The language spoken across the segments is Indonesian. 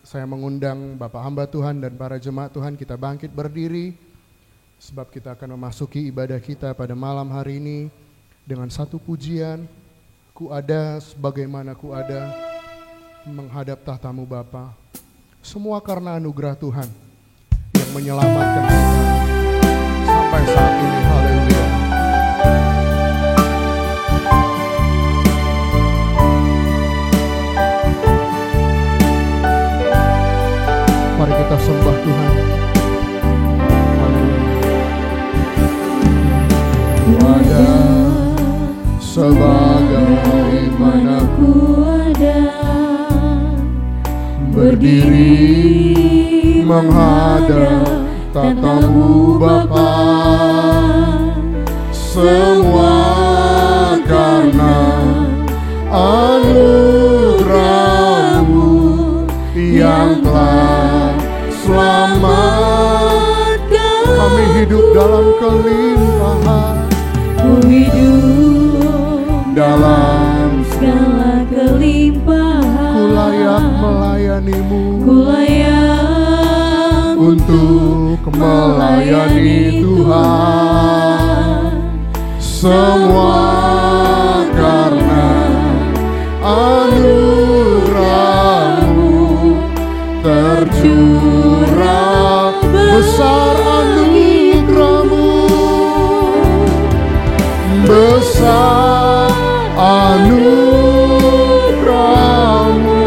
Saya mengundang Bapak hamba Tuhan dan para jemaat Tuhan, kita bangkit berdiri sebab kita akan memasuki ibadah kita pada malam hari ini dengan satu pujian, ku ada sebagaimana ku ada, menghadap tahtamu Bapa. Semua karena anugerah Tuhan yang menyelamatkan kita sampai saat ini. Haleluya. Mari kita sembah Tuhan. Ku ada sebagaimana ku ada, berdiri menghadap tahtamu Bapa. Semua karena anugerah-Mu yang telah selamatkan. Kami hidup dalam kelimpahan, ku hidup dalam segala kelimpahan. ku layak melayani-Mu, Ku layak untuk melayani Tuhan. Semua karena anugerah-Mu tercurah, besar anugerah-Mu, besar anugerah-Mu,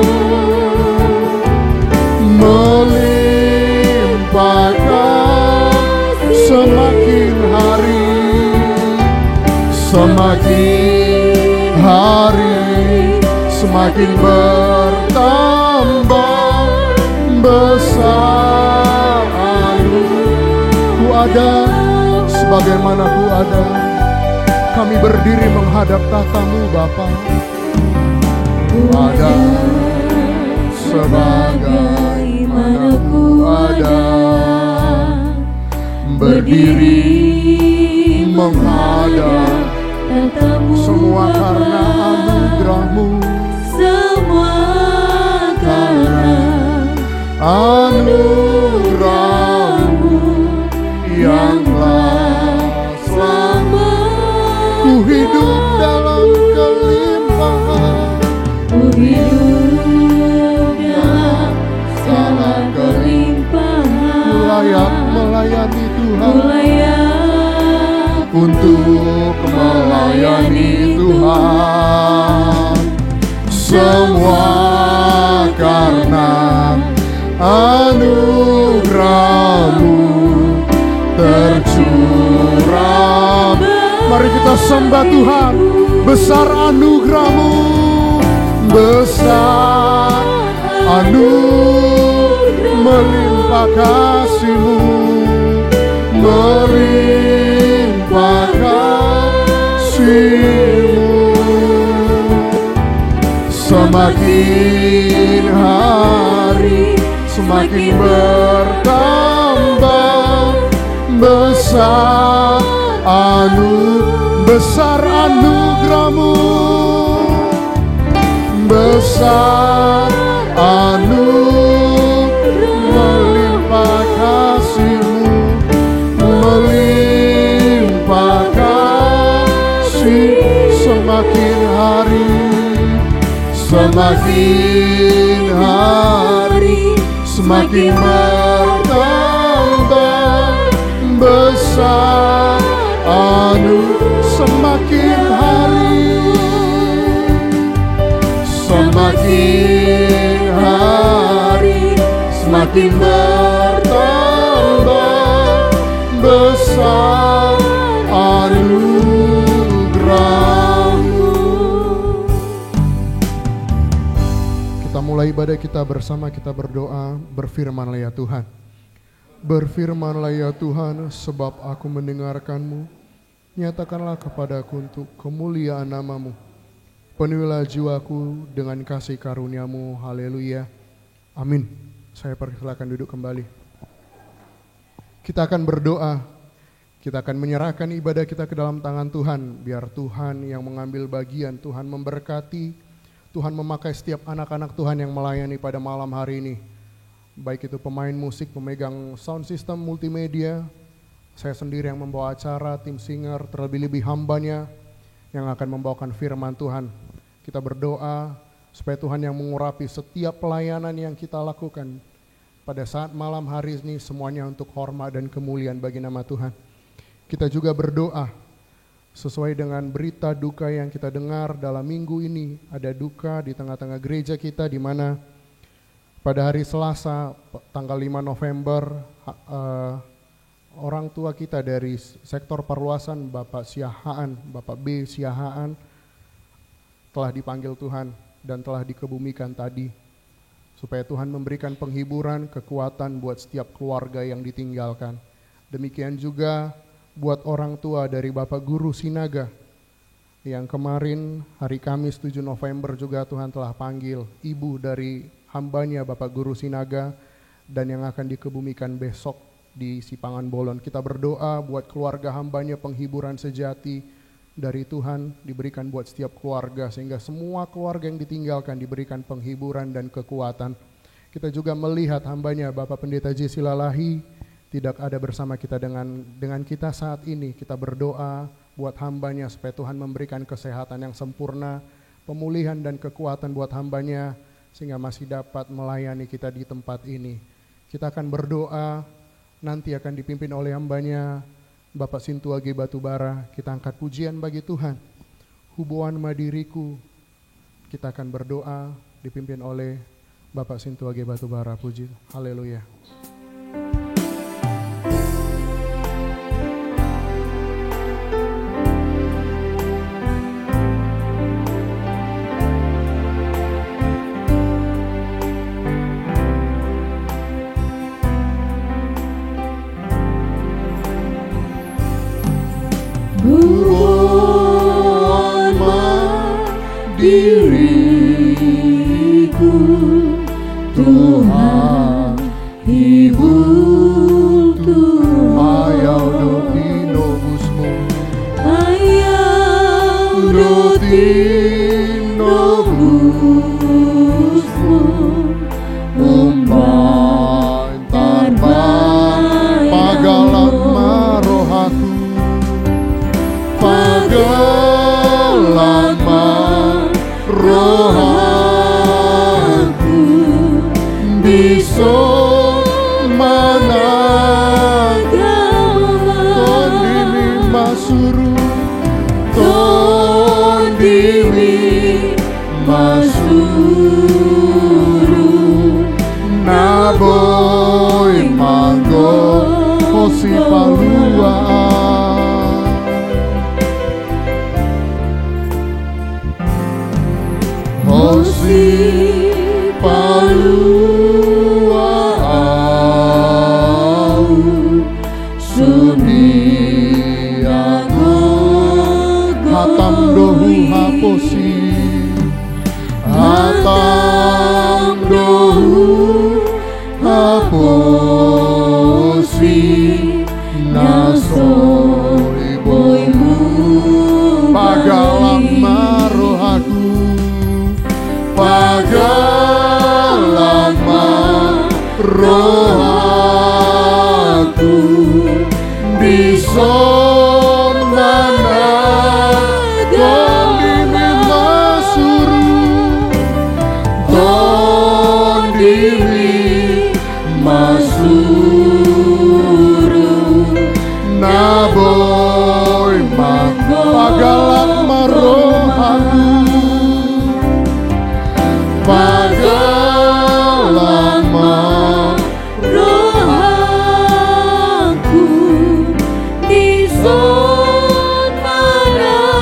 melimpahkan semakin hari semakin bertambah, besar ku ada sebagaimana ku ada. Kami berdiri menghadap tahtamu Bapa. Ku ada sebagaimana ku ada, berdiri menghadap tahtamu semua Bapa. karena anugerah-Mu, Semua karena anugerah-Mu yang telah selamat. Ku hidup dalam kelimpahan, ku hidup dalam segala kelimpahan. ku layak melayani Ku Tuhan, layak untuk melayani Tuhan. Semua karena anugerah-Mu tercurah. Mari kita sembah Tuhan. Besar anugerah-Mu, besar melimpah kasih-Mu, melimpah kasih-Mu. Semakin hari semakin bertambah, besar anugerah-Mu, besar melimpah kasih-Mu, melimpah kasih. Semakin hari semakin bertambah, besar semakin hari semakin bertambah, besar anugerah-Mu. Kita mulai ibadah kita bersama, kita berdoa. Berfirmanlah ya Tuhan, berfirmanlah ya Tuhan, sebab aku mendengarkan-Mu. Nyatakanlah kepadaku untuk kemuliaan nama-Mu. Penuhilah jiwaku dengan kasih karunia-Mu. Haleluya. Amin. Saya persilakan duduk kembali. Kita akan berdoa. Kita akan menyerahkan ibadah kita ke dalam tangan Tuhan. Biar Tuhan yang mengambil bagian, Tuhan memberkati, Tuhan memakai setiap anak-anak Tuhan yang melayani pada malam hari ini. Baik itu pemain musik, pemegang sound system, multimedia, saya sendiri yang membawa acara, tim singer, terlebih-lebih hambanya yang akan membawakan firman Tuhan. Kita berdoa supaya Tuhan yang mengurapi setiap pelayanan yang kita lakukan pada saat malam hari ini, semuanya untuk hormat dan kemuliaan bagi nama Tuhan. Kita juga berdoa sesuai dengan berita duka yang kita dengar dalam minggu ini. Ada duka di tengah-tengah gereja kita, di mana pada hari Selasa tanggal 5 November orang tua kita dari sektor perluasan, Bapak Siahaan, Bapak B Siahaan, telah dipanggil Tuhan dan telah dikebumikan tadi, supaya Tuhan memberikan penghiburan, kekuatan buat setiap keluarga yang ditinggalkan. Demikian juga buat orang tua dari Bapak Guru Sinaga, yang kemarin hari Kamis 7 November juga Tuhan telah panggil ibu dari hambanya Bapak Guru Sinaga, dan yang akan dikebumikan besok di Sipangan Bolon. Kita berdoa buat keluarga hambanya, penghiburan sejati dari Tuhan diberikan buat setiap keluarga, sehingga semua keluarga yang ditinggalkan diberikan penghiburan dan kekuatan. Kita juga melihat hambanya Bapak Pendeta J. Silalahi tidak ada bersama kita dengan kita saat ini. Kita berdoa buat hambanya supaya Tuhan memberikan kesehatan yang sempurna, pemulihan dan kekuatan buat hambanya, sehingga masih dapat melayani kita di tempat ini. Kita akan berdoa, nanti akan dipimpin oleh hambanya Bapak Sintua G. Batubara. Kita angkat pujian bagi Tuhan. Hubuan Madiriku, kita akan berdoa dipimpin oleh Bapak Sintua G. Batubara. Puji, haleluya. Diriku, Tuhan, hibur Tuhan. Ayau doti nobusmu, Ayau doti nobusmu, umpan tarbang pagalan marohaku, pagalan rohaku, bisa managama tondimi masuru, tondimi masuru, naboy manggo hosi palua. Hosi palua au suniago hatam dohu haposi, hatam dohu haposi, nasoi boymu pagalang marohaku, pagalan rohaku, bisa managami masuru, tondimi masuru, naboy manggo pagalan marohaku, pagalan rohaku, dison managama,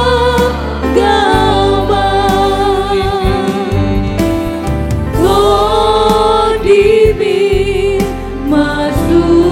tondimi masuru.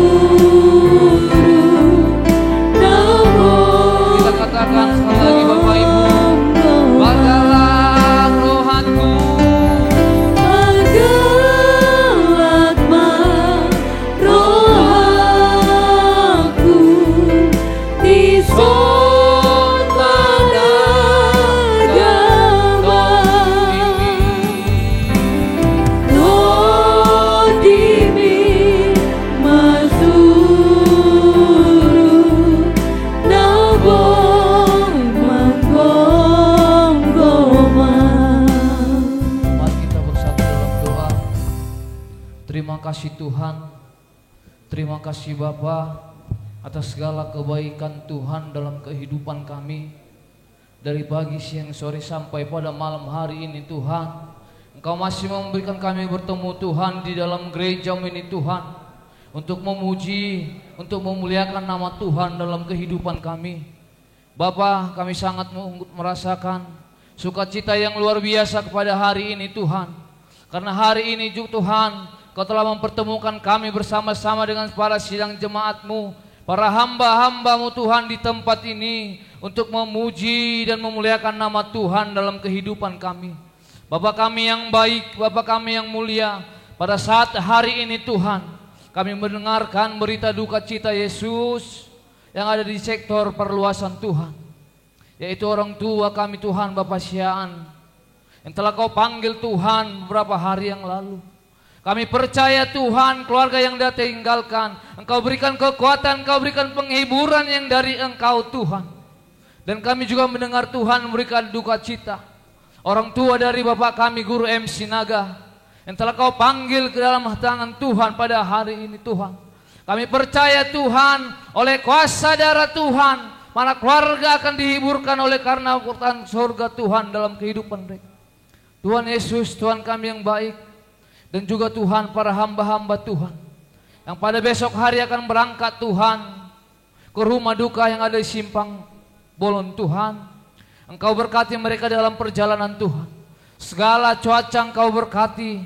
Terima kasih Tuhan, terima kasih Bapa atas segala kebaikan Tuhan dalam kehidupan kami. Dari pagi, siang, sore sampai pada malam hari ini Tuhan, Engkau masih memberikan kami bertemu Tuhan di dalam gereja ini Tuhan, untuk memuji, untuk memuliakan nama Tuhan dalam kehidupan kami. Bapa, kami sangat merasakan sukacita yang luar biasa kepada hari ini Tuhan. Karena hari ini juga Tuhan, Kau telah mempertemukan kami bersama-sama dengan para sidang jemaat-Mu, para hamba-hamba-Mu Tuhan di tempat ini, untuk memuji dan memuliakan nama Tuhan dalam kehidupan kami. Bapa kami yang baik, Bapa kami yang mulia, pada saat hari ini Tuhan, kami mendengarkan berita duka cita Yesus yang ada di sektor perluasan Tuhan, yaitu orang tua kami Tuhan, Bapak Siaan, yang telah Kau panggil Tuhan beberapa hari yang lalu. Kami percaya Tuhan, keluarga yang Dia tinggalkan, Engkau berikan kekuatan, Engkau berikan penghiburan yang dari Engkau Tuhan. Dan kami juga mendengar Tuhan memberikan duka cita orang tua dari Bapak kami Guru MC Naga, yang telah Kau panggil ke dalam tangan Tuhan pada hari ini Tuhan. Kami percaya Tuhan, oleh kuasa darah Tuhan, mana keluarga akan dihiburkan oleh karena kekuatan surga Tuhan dalam kehidupan mereka. Tuhan Yesus, Tuhan kami yang baik, dan juga Tuhan para hamba-hamba Tuhan yang pada besok hari akan berangkat Tuhan ke rumah duka yang ada di Simpang Bolon Tuhan. Engkau berkati mereka dalam perjalanan Tuhan. Segala cuaca Engkau berkati,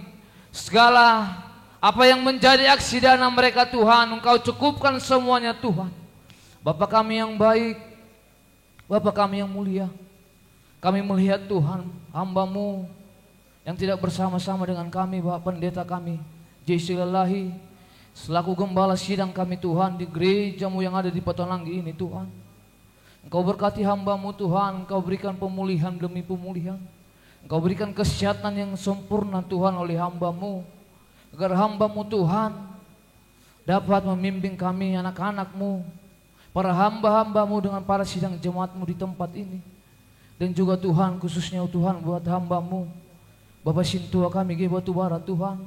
segala apa yang menjadi aksi dana mereka Tuhan, Engkau cukupkan semuanya Tuhan. Bapa kami yang baik, Bapa kami yang mulia, kami melihat Tuhan hamba-Mu yang tidak bersama-sama dengan kami, Bapak Pendeta kami Jesse Lelahi, selaku gembala sidang kami Tuhan di gereja-Mu yang ada di Petonanggi ini Tuhan. Engkau berkati hamba-Mu Tuhan, Engkau berikan pemulihan demi pemulihan, Engkau berikan kesehatan yang sempurna Tuhan oleh hamba-Mu, agar hamba-Mu Tuhan dapat membimbing kami anak-anak-Mu, para hamba-hamba-Mu dengan para sidang jemaat-Mu di tempat ini. Dan juga Tuhan, khususnya Tuhan buat hamba-Mu Bapak Sintua kami Ge Batu Bara Tuhan,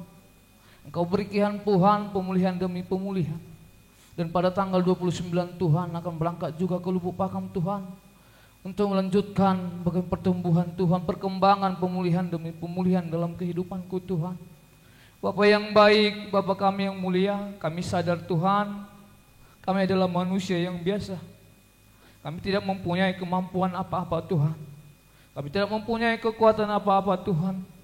Engkau berikan Tuhan pemulihan demi pemulihan. Dan pada tanggal 29 Tuhan akan berangkat juga ke Lubuk Pakam Tuhan, untuk melanjutkan bagaimana pertumbuhan Tuhan, perkembangan pemulihan demi pemulihan dalam kehidupanku Tuhan. Bapak yang baik, Bapak kami yang mulia, kami sadar Tuhan, kami adalah manusia yang biasa. Kami tidak mempunyai kemampuan apa-apa Tuhan, kami tidak mempunyai kekuatan apa-apa Tuhan.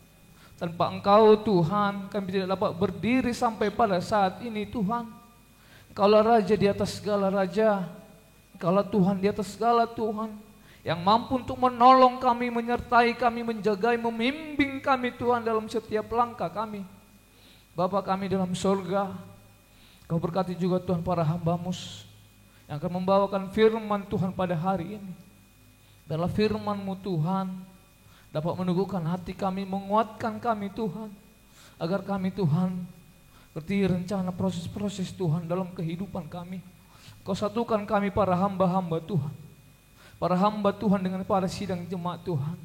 Tanpa Engkau Tuhan, kami tidak dapat berdiri sampai pada saat ini Tuhan. Engkaulah Raja di atas segala Raja, Engkaulah Tuhan di atas segala Tuhan, yang mampu untuk menolong kami, menyertai kami, menjagai, membimbing kami Tuhan dalam setiap langkah kami. Bapa kami dalam surga, Kau berkati juga Tuhan para hamba-Mu yang akan membawakan firman Tuhan pada hari ini. Dalam firman-Mu Tuhan dapat meneguhkan hati kami, menguatkan kami Tuhan, agar kami Tuhan ngerti rencana proses-proses Tuhan dalam kehidupan kami. Kau satukan kami para hamba-hamba Tuhan, para hamba Tuhan dengan para sidang jemaat Tuhan,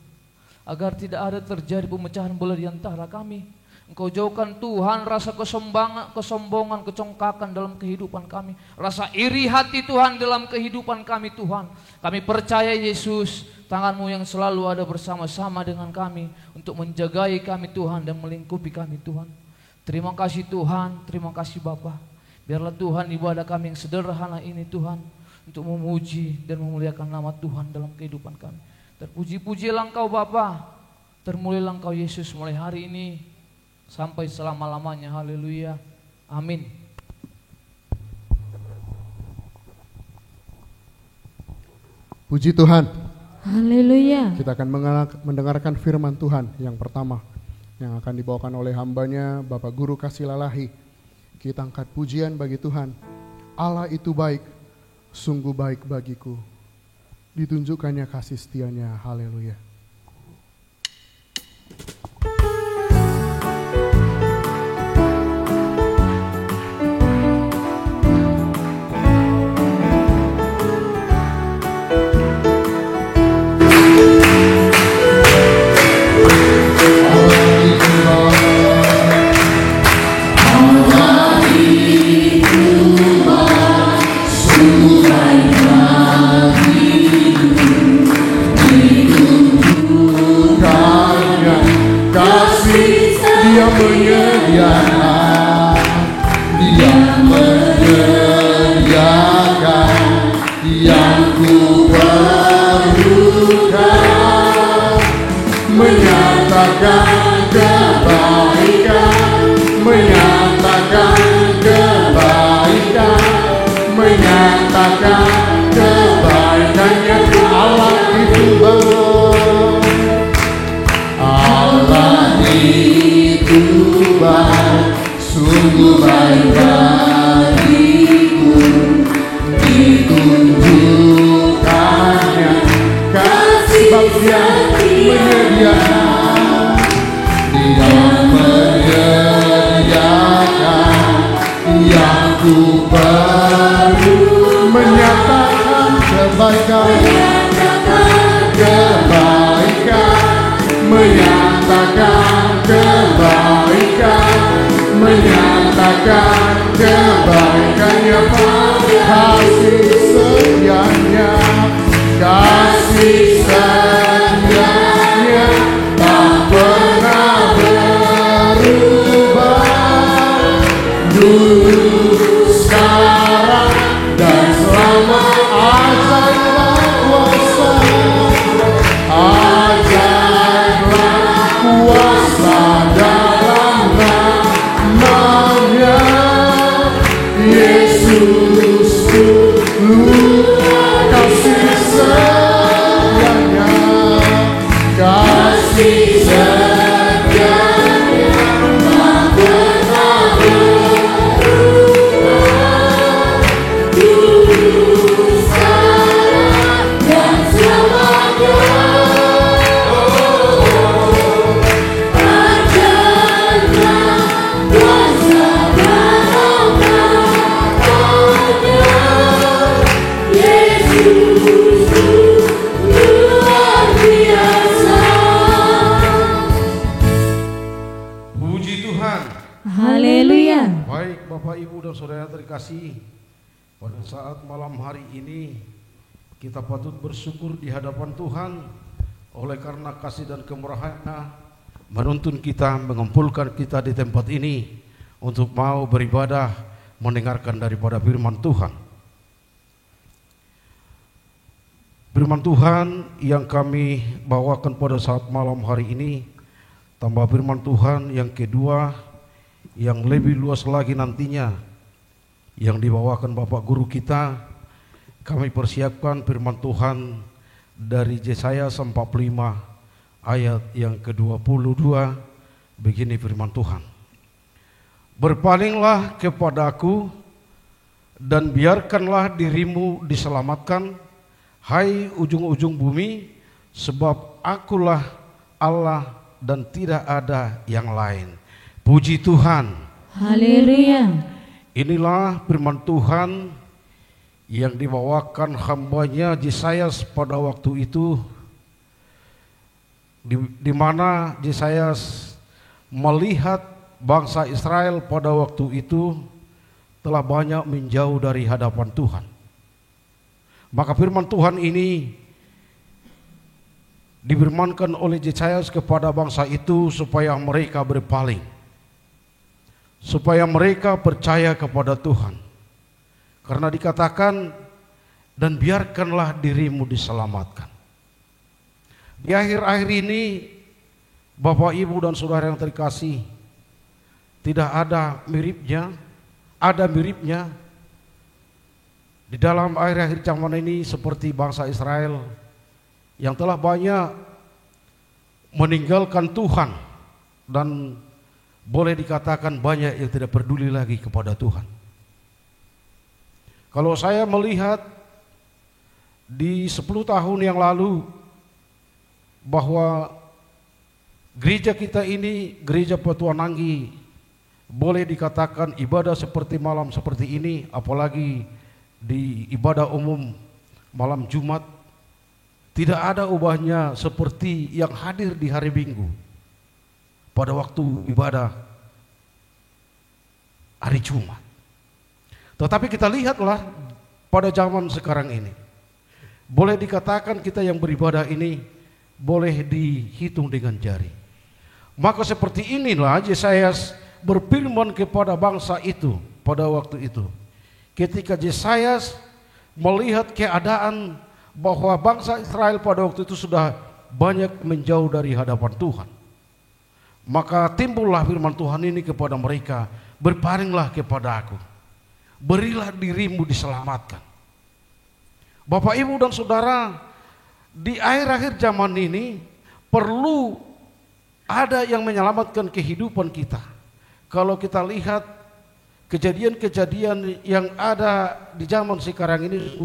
agar tidak ada terjadi pemecahan belah di antara kami. Engkau jauhkan Tuhan rasa kesombongan, kecongkakan dalam kehidupan kami, rasa iri hati Tuhan dalam kehidupan kami Tuhan. Kami percaya Yesus, tangan-Mu yang selalu ada bersama-sama dengan kami untuk menjagai kami Tuhan dan melingkupi kami Tuhan. Terima kasih Tuhan, terima kasih Bapa. Biarlah Tuhan ibadah kami yang sederhana ini Tuhan, untuk memuji dan memuliakan nama Tuhan dalam kehidupan kami. Terpuji-pujilah Engkau Bapa, termulialah Engkau Yesus mulai hari ini sampai selama-lamanya. Haleluya. Amin. Puji Tuhan. Haleluya. Kita akan mendengarkan firman Tuhan yang pertama, yang akan dibawakan oleh hambanya Bapak Guru Kasih Lalahi. Kita angkat pujian bagi Tuhan. Allah itu baik, sungguh baik bagiku. Ditunjukkannya kasih setianya. Haleluya. baik bagiku, ditunjukkannya kasih Dia menyediakan, Dia menyediakan yang ku perlu, menyatakan kebaikan, menyatakan kebaikan, menyatakan kebaikannya, kasih setianya, kasih setianya tak pernah berubah, dulu, sekarang, dan selama ajaiblah kuasa, ajaiblah kuasa dalam nama-Nya. Yesus kasih setianya, kasih setianya tak pernah berubah, dulu, sekarang, dan selamanya. Ajaiblah kuasa dalam nama-Nya. Yesus luar biasa. Puji Tuhan. Haleluya. Baik Bapak Ibu dan Saudara terkasih, pada saat malam hari ini kita patut bersyukur di hadapan Tuhan oleh karena kasih dan kemurahan-Nya menuntun kita, mengumpulkan kita di tempat ini untuk mau beribadah, mendengarkan daripada firman Tuhan. Firman Tuhan yang kami bawakan pada saat malam hari ini, tambah firman Tuhan yang kedua yang lebih luas lagi nantinya, yang dibawakan Bapak Guru kita. Kami persiapkan firman Tuhan dari Yesaya 45 ayat yang ke-22. Begini firman Tuhan: berpalinglah kepadaku dan biarkanlah dirimu diselamatkan, hai ujung-ujung bumi, sebab akulah Allah dan tidak ada yang lain. Puji Tuhan. Haleluya. Inilah firman Tuhan yang dibawakan hambanya Yesaya pada waktu itu, di mana Yesaya melihat bangsa Israel pada waktu itu telah banyak menjauh dari hadapan Tuhan. Maka firman Tuhan ini difirmankan oleh Yesaya kepada bangsa itu supaya mereka berpaling, supaya mereka percaya kepada Tuhan. Karena dikatakan, dan biarkanlah dirimu diselamatkan. Di akhir-akhir ini, Bapak Ibu dan Saudara yang terkasih, tidak ada miripnya, ada miripnya di dalam akhir-akhir zaman ini seperti bangsa Israel yang telah banyak meninggalkan Tuhan, dan boleh dikatakan banyak yang tidak peduli lagi kepada Tuhan. Kalau saya melihat di 10 tahun yang lalu bahwa gereja kita ini, gereja Petua Nanggi, boleh dikatakan ibadah seperti malam seperti ini, apalagi di ibadah umum malam Jumat, tidak ada ubahnya seperti yang hadir di hari Minggu pada waktu ibadah hari Jumat. Tetapi kita lihatlah pada zaman sekarang ini, boleh dikatakan kita yang beribadah ini boleh dihitung dengan jari. Maka seperti inilah Yesaya berfirman kepada bangsa itu pada waktu itu. Ketika Yesaya melihat keadaan bahwa bangsa Israel pada waktu itu sudah banyak menjauh dari hadapan Tuhan, maka timbullah firman Tuhan ini kepada mereka, berpalinglah kepada aku, berilah dirimu diselamatkan. Bapak, Ibu dan Saudara, di akhir-akhir zaman ini perlu ada yang menyelamatkan kehidupan kita. Kalau kita lihat kejadian-kejadian yang ada di zaman sekarang ini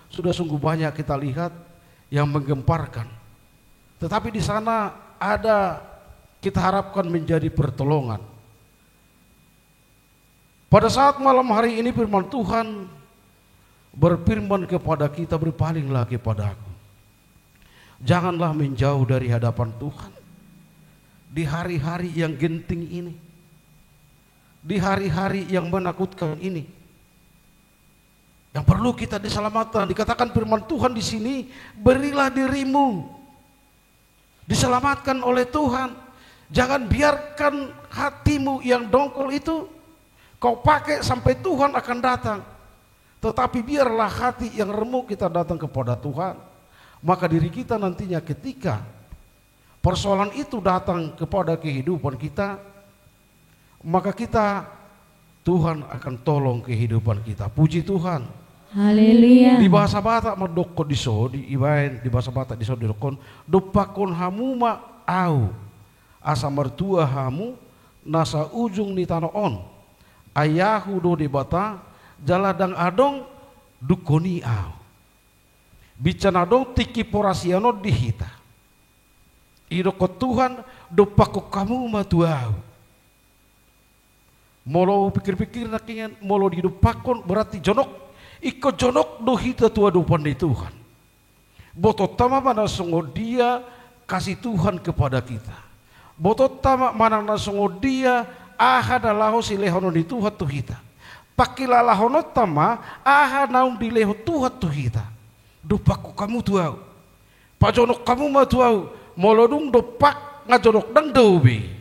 sudah sungguh banyak kita lihat yang menggemparkan. Tetapi di sana ada, kita harapkan menjadi pertolongan. Pada saat malam hari ini firman Tuhan berfirman kepada kita, berpalinglah kepada Aku. Janganlah menjauh dari hadapan Tuhan di hari-hari yang genting ini, di hari-hari yang menakutkan ini, yang perlu kita diselamatkan. Dikatakan firman Tuhan di sini, berilah dirimu diselamatkan oleh Tuhan. Jangan biarkan hatimu yang dongkol itu kau pakai sampai Tuhan akan datang. Tetapi biarlah hati yang remuk kita datang kepada Tuhan. Maka diri kita nantinya ketika persoalan itu datang kepada kehidupan kita, maka Tuhan akan tolong kehidupan kita. Puji Tuhan. Haleluya. Di bahasa Batak madokko diso di ibain, di bahasa Batak diso dirokon dopakon hamu ma au asa mertua hamu nasa ujung ni tanoon ayahu do di bata jaladang adong dukoni au bicana dong tiki porasiano dihita iroko Tuhan dopako kamu matuau molo pikir-pikir nakingan molo didopakon berarti jonok iko jonok dohita tua dopan di Tuhan botot tama mana songo dia kasih Tuhan kepada kita botot tama mana songo dia ahada laho si lehono di Tuhan tuhita pakila lahono tama aha naung di leho Tuhan tuhita dopaku kamu tuau pajonok kamu mah tuau molodung dopak ngajonok dang dobi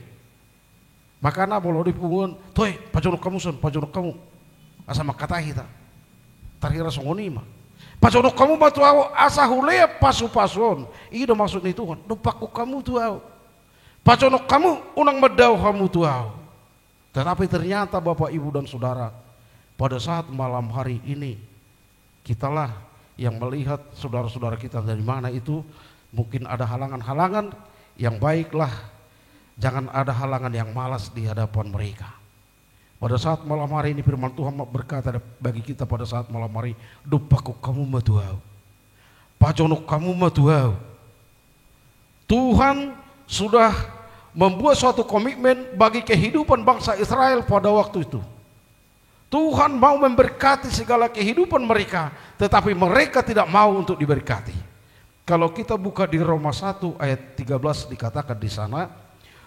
makana molo dipungun toy pajonok kamu son pajonok kamu asa makata hita tarhira songonima pajonok kamu mah tuau asa hulea pasu-pasun ido maksud ni Tuhan dopaku kamu tuau pajonok kamu unang medau kamu tuau. Tetapi ternyata Bapak Ibu dan Saudara, pada saat malam hari ini kitalah yang melihat saudara-saudara kita dari mana itu, mungkin ada halangan-halangan yang baiklah, jangan ada halangan yang malas di hadapan mereka. Pada saat malam hari ini firman Tuhan berkata bagi kita pada saat malam hari, dopaku kamu matuau, pajonok kamu matuau. Tuhan sudah membuat suatu komitmen bagi kehidupan bangsa Israel pada waktu itu. Tuhan mau memberkati segala kehidupan mereka, tetapi mereka tidak mau untuk diberkati. Kalau kita buka di Roma 1 ayat 13 dikatakan di sana,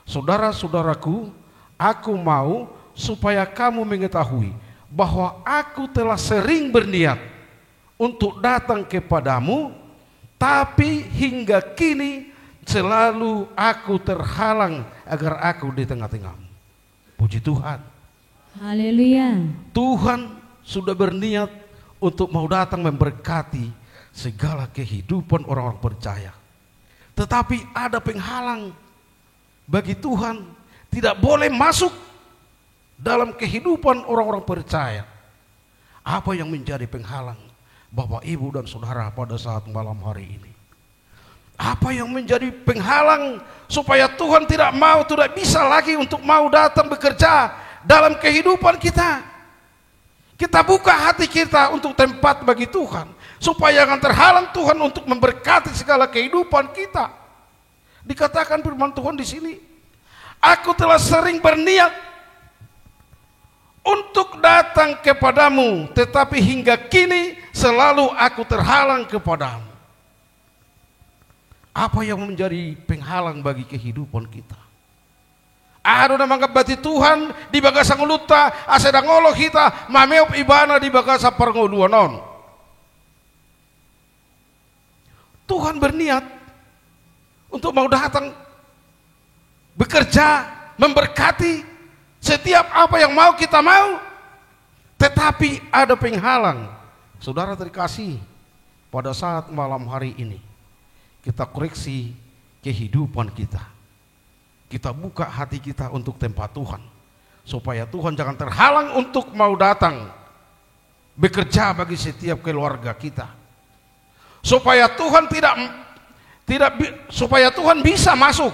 saudara-saudaraku, aku mau supaya kamu mengetahui bahwa aku telah sering berniat untuk datang kepadamu, tapi hingga kini selalu aku terhalang agar aku di tengah-tengahmu. Puji Tuhan. Haleluya. Tuhan sudah berniat untuk mau datang memberkati segala kehidupan orang-orang percaya. Tetapi ada penghalang bagi Tuhan, tidak boleh masuk dalam kehidupan orang-orang percaya. Apa yang menjadi penghalang Bapak, Ibu dan Saudara pada saat malam hari ini? Apa yang menjadi penghalang supaya Tuhan tidak bisa lagi untuk mau datang bekerja dalam kehidupan kita? Kita buka hati kita untuk tempat bagi Tuhan, supaya jangan terhalang Tuhan untuk memberkati segala kehidupan kita. Dikatakan firman Tuhan di sini, aku telah sering berniat untuk datang kepadamu, tetapi hingga kini selalu aku terhalang kepadamu. Apa yang menjadi penghalang bagi kehidupan kita? Ado na mga bati Tuhan di bagasa nguluta asedang ngolo kita mameop ibana di bagasa parnguluanon. Tuhan berniat untuk mau datang bekerja memberkati setiap apa yang mau kita mau, tetapi ada penghalang. Saudara terkasih, pada saat malam hari ini kita koreksi kehidupan kita. Kita buka hati kita untuk tempat Tuhan, supaya Tuhan jangan terhalang untuk mau datang bekerja bagi setiap keluarga kita, supaya Tuhan supaya Tuhan bisa masuk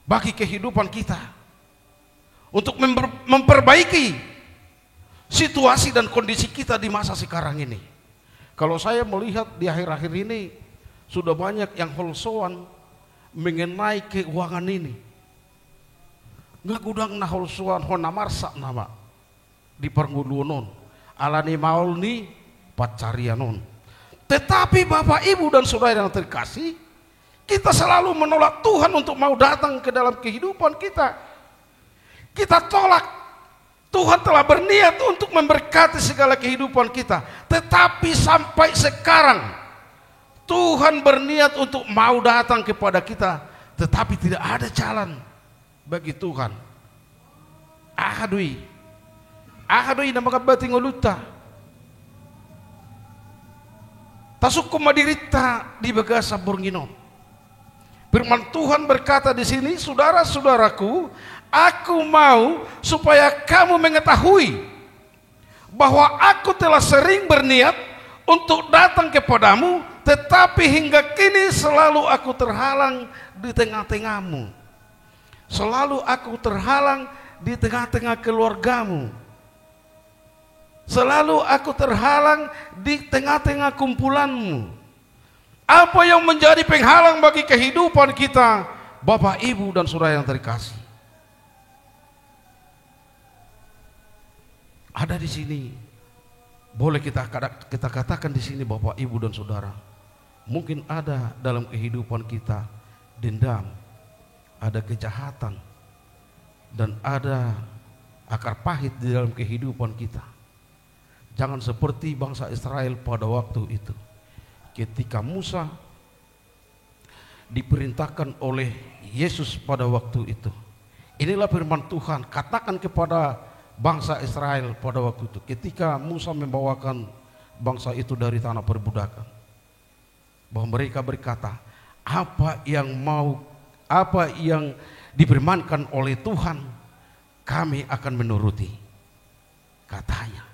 bagi kehidupan kita. untuk memperbaiki situasi dan kondisi kita di masa sekarang ini. Kalau saya melihat di akhir-akhir ini sudah banyak yang holsoan mengenai keuangan ini. Nggak gudang na holsoan hona marsa nama di perngulunon alani maulni pacarianon. Tetapi Bapak Ibu dan Saudara yang terkasih, kita selalu menolak Tuhan untuk mau datang ke dalam kehidupan kita. Kita tolak. Tuhan telah berniat untuk memberkati segala kehidupan kita. Tetapi sampai sekarang Tuhan berniat untuk mau datang kepada kita, tetapi tidak ada jalan bagi Tuhan. Ahadui nama kabating uluta. Tasuk kumadirita di bagasa burngino. Firman Tuhan berkata di sini, saudara-saudaraku, aku mau supaya kamu mengetahui bahwa aku telah sering berniat untuk datang kepadamu, tetapi hingga kini selalu aku terhalang di tengah-tengahmu. Selalu aku terhalang di tengah-tengah keluargamu. Selalu aku terhalang di tengah-tengah kumpulanmu. Apa yang menjadi penghalang bagi kehidupan kita, Bapak, Ibu, dan Saudara yang terkasih? Ada di sini. Boleh kita katakan di sini, Bapak, Ibu, dan Saudara. Mungkin ada dalam kehidupan kita dendam, ada kejahatan, dan ada akar pahit di dalam kehidupan kita. Jangan seperti bangsa Israel pada waktu itu. Ketika Musa diperintahkan oleh Yesus pada waktu itu. Inilah firman Tuhan, katakan kepada bangsa Israel pada waktu itu. Ketika Musa membawakan bangsa itu dari tanah perbudakan. Bahwa mereka berkata, apa yang difirmankan oleh Tuhan, kami akan menuruti. Katanya.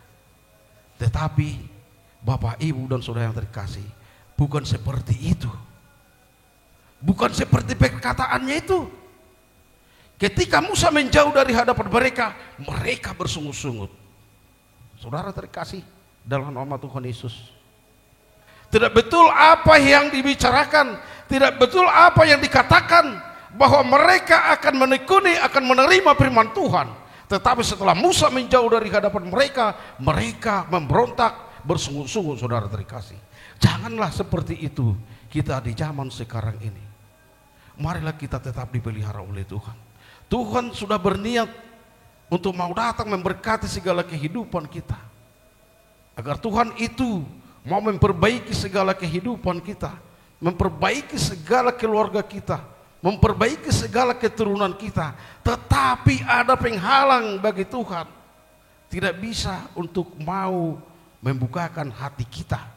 Tetapi Bapak, Ibu, dan Saudara yang terkasih, bukan seperti itu. Bukan seperti perkataannya itu. Ketika Musa menjauh dari hadapan mereka, mereka bersungut-sungut. Saudara terkasih dalam nama Tuhan Yesus, tidak betul apa yang dibicarakan, tidak betul apa yang dikatakan, bahwa mereka akan menekuni, akan menerima firman Tuhan. Tetapi setelah Musa menjauh dari hadapan mereka, mereka memberontak, bersungut-sungut. Saudara terkasih, janganlah seperti itu kita di zaman sekarang ini. Marilah kita tetap dipelihara oleh Tuhan. Tuhan sudah berniat untuk mau datang memberkati segala kehidupan kita, agar Tuhan itu mau memperbaiki segala kehidupan kita, memperbaiki segala keluarga kita, memperbaiki segala keturunan kita. Tetapi ada penghalang bagi Tuhan, tidak bisa untuk mau membukakan hati kita,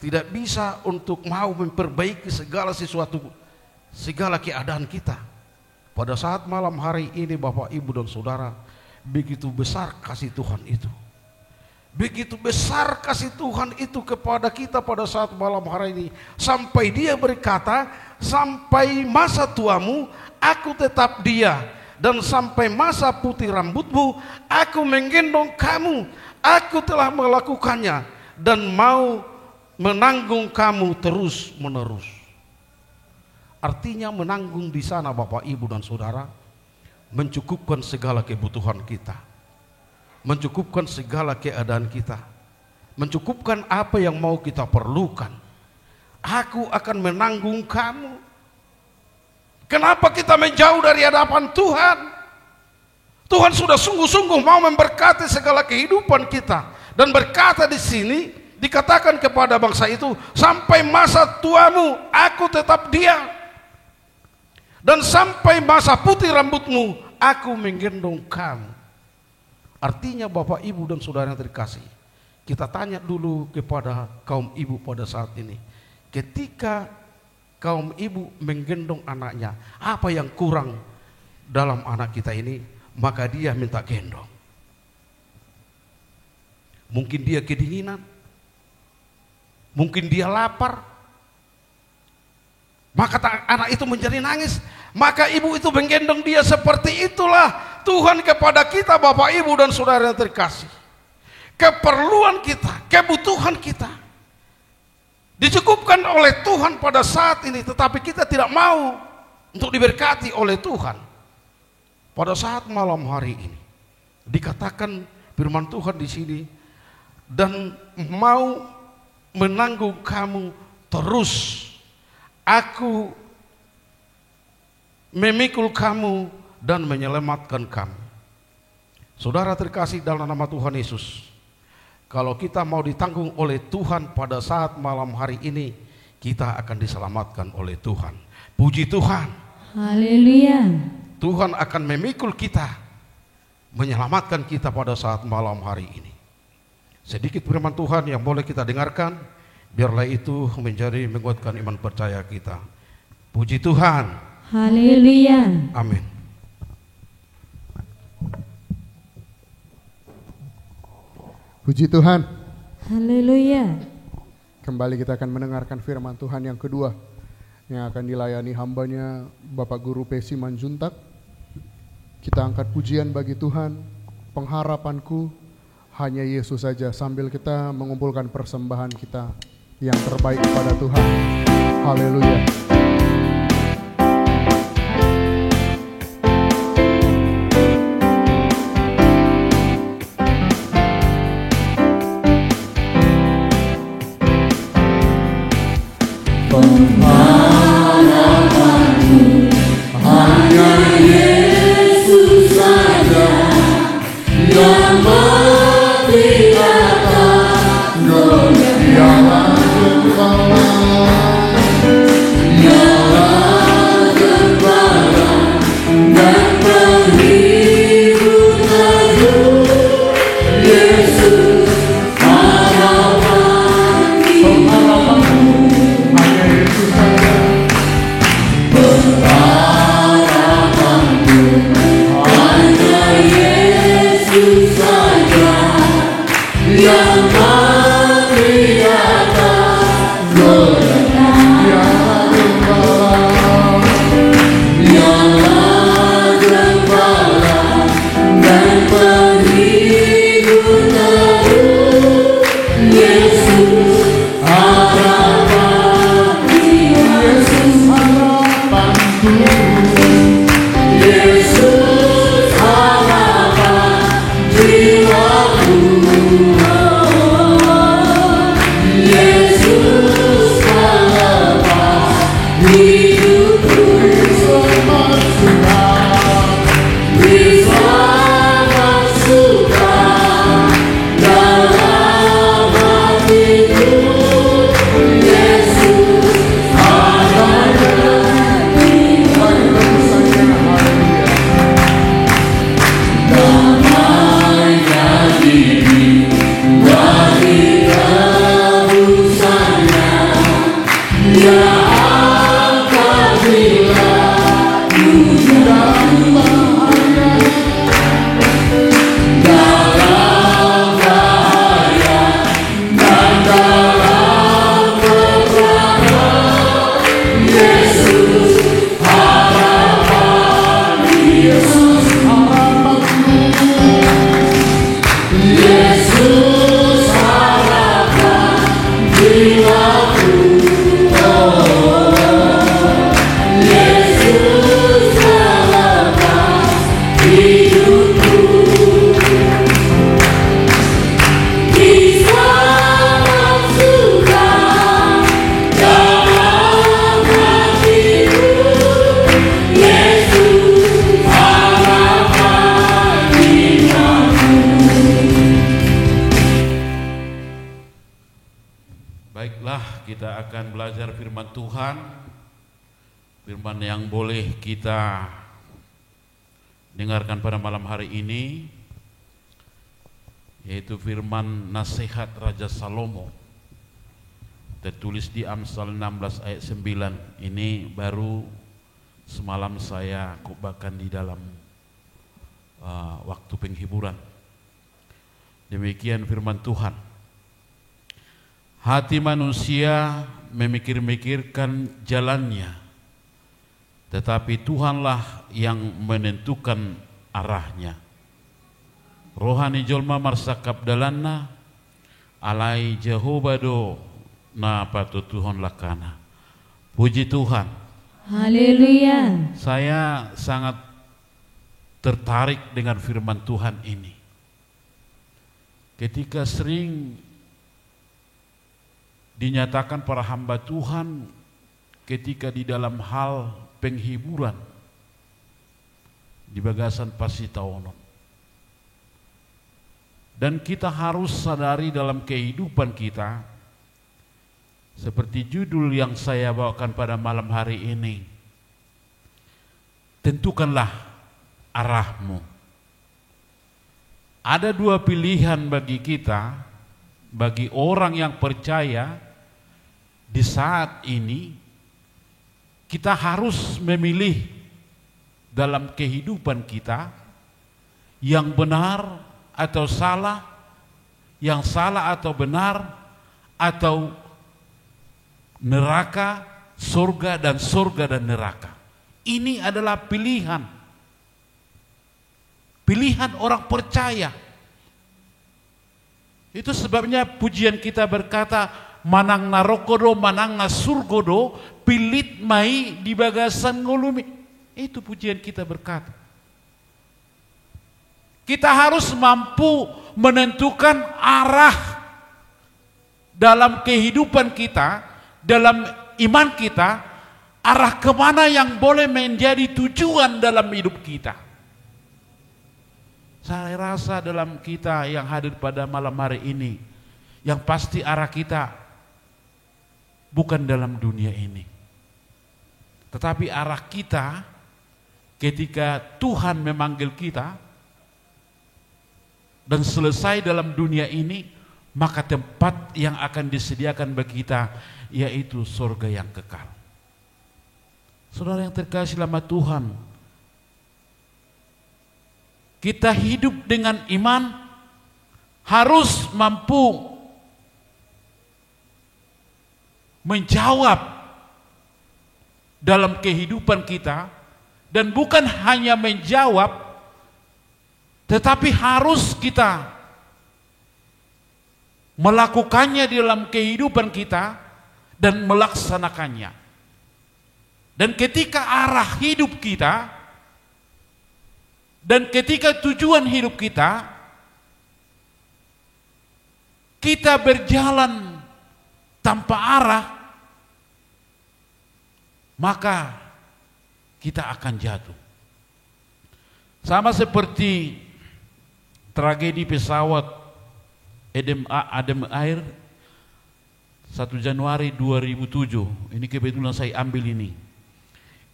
tidak bisa untuk mau memperbaiki segala sesuatu, segala keadaan kita. Pada saat malam hari ini, Bapak, Ibu, dan Saudara, begitu besar kasih Tuhan itu. Begitu besar kasih Tuhan itu kepada kita pada saat malam hari ini. Sampai Dia berkata, sampai masa tuamu aku tetap Dia, dan sampai masa putih rambutmu aku menggendong kamu. Aku telah melakukannya dan mau menanggung kamu terus menerus. Artinya menanggung di sana, Bapak, Ibu, dan Saudara, mencukupkan segala kebutuhan kita, mencukupkan segala keadaan kita, mencukupkan apa yang mau kita perlukan. Aku akan menanggung kamu. Kenapa kita menjauh dari hadapan Tuhan? Tuhan sudah sungguh-sungguh mau memberkati segala kehidupan kita, dan berkata di sini, dikatakan kepada bangsa itu, sampai masa tuamu aku tetap Dia, dan sampai masa putih rambutmu aku menggendong kamu. Artinya, Bapak, Ibu, dan Saudara yang terkasih, kita tanya dulu kepada kaum ibu pada saat ini. Ketika kaum ibu menggendong anaknya, apa yang kurang dalam anak kita ini, maka dia minta gendong. Mungkin dia kedinginan, mungkin dia lapar, maka anak itu menjadi nangis, maka ibu itu menggendong dia. Seperti itulah Tuhan kepada kita Bapak Ibu dan Saudara yang terkasih, keperluan kita, kebutuhan kita dicukupkan oleh Tuhan pada saat ini, tetapi kita tidak mau untuk diberkati oleh Tuhan. Pada saat malam hari ini dikatakan firman Tuhan di sini, dan mau menanggung kamu terus, aku memikul kamu dan menyelamatkan kamu. Saudara terkasih dalam nama Tuhan Yesus, kalau kita mau ditanggung oleh Tuhan pada saat malam hari ini, kita akan diselamatkan oleh Tuhan. Puji Tuhan. Haleluya. Tuhan akan memikul kita, menyelamatkan kita pada saat malam hari ini. Sedikit firman Tuhan yang boleh kita dengarkan, biarlah itu menjadi menguatkan iman percaya kita. Puji Tuhan. Haleluya. Amin. Puji Tuhan. Haleluya. Kembali kita akan mendengarkan firman Tuhan yang kedua yang akan dilayani hambanya Bapak Guru P. Simanjuntak. Kita angkat pujian bagi Tuhan. Pengharapanku hanya Yesus saja, sambil kita mengumpulkan persembahan kita yang terbaik kepada Tuhan. Haleluya. Kita akan belajar firman Tuhan, firman yang boleh kita dengarkan pada malam hari ini, yaitu firman nasihat Raja Salomo, tertulis di Amsal 16 ayat 9. Ini baru semalam saya khotbahkan di dalam waktu penghiburan. Demikian firman Tuhan. Hati manusia memikir-mikirkan jalannya, tetapi Tuhanlah yang menentukan arahnya. Rohani jolma marsakap dalanna alai Jehovah do na patu Tuhan lakana. Puji Tuhan. Haleluya. Saya sangat tertarik dengan firman Tuhan ini. Ketika sering dinyatakan para hamba Tuhan ketika di dalam hal penghiburan di Bagasan Pasitaonon. Dan kita harus sadari dalam kehidupan kita, seperti judul yang saya bawakan pada malam hari ini, tentukanlah arahmu. Ada dua pilihan bagi kita, bagi orang yang percaya di saat ini. Kita harus memilih dalam kehidupan kita yang benar atau salah, yang salah atau benar, atau neraka, surga dan neraka. Ini adalah pilihan. Pilihan orang percaya. Itu sebabnya pujian kita berkata, manang narokodo, manang na surgodo, pilit mai di bagasan ngulumi. Itu pujian kita berkata. Kita harus mampu menentukan arah dalam kehidupan kita, dalam iman kita, arah kemana yang boleh menjadi tujuan dalam hidup kita. Saya rasa dalam kita yang hadir pada malam hari ini, yang pasti arah kita bukan dalam dunia ini, tetapi arah kita ketika Tuhan memanggil kita dan selesai dalam dunia ini, maka tempat yang akan disediakan bagi kita yaitu surga yang kekal. Saudara yang terkasih dalam Tuhan, kita hidup dengan iman harus mampu menjawab dalam kehidupan kita, dan bukan hanya menjawab, tetapi harus kita melakukannya di dalam kehidupan kita dan melaksanakannya. Dan ketika arah hidup kita dan ketika tujuan hidup kita, kita berjalan tanpa arah, maka kita akan jatuh. Sama seperti tragedi pesawat Adam Air 1 Januari 2007. Ini kebetulan saya ambil ini,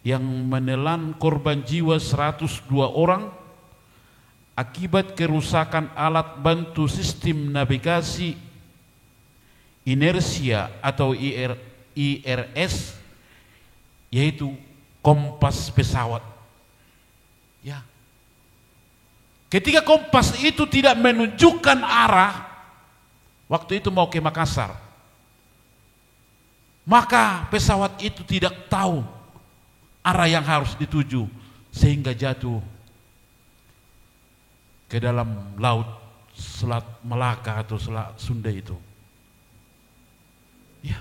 yang menelan korban jiwa 102 orang akibat kerusakan alat bantu sistem navigasi inersia atau IRS, yaitu kompas pesawat. Ya. Ketika kompas itu tidak menunjukkan arah, waktu itu mau ke Makassar, maka pesawat itu tidak tahu arah yang harus dituju, sehingga jatuh ke dalam laut Selat Melaka atau Selat Sunda itu. Ya.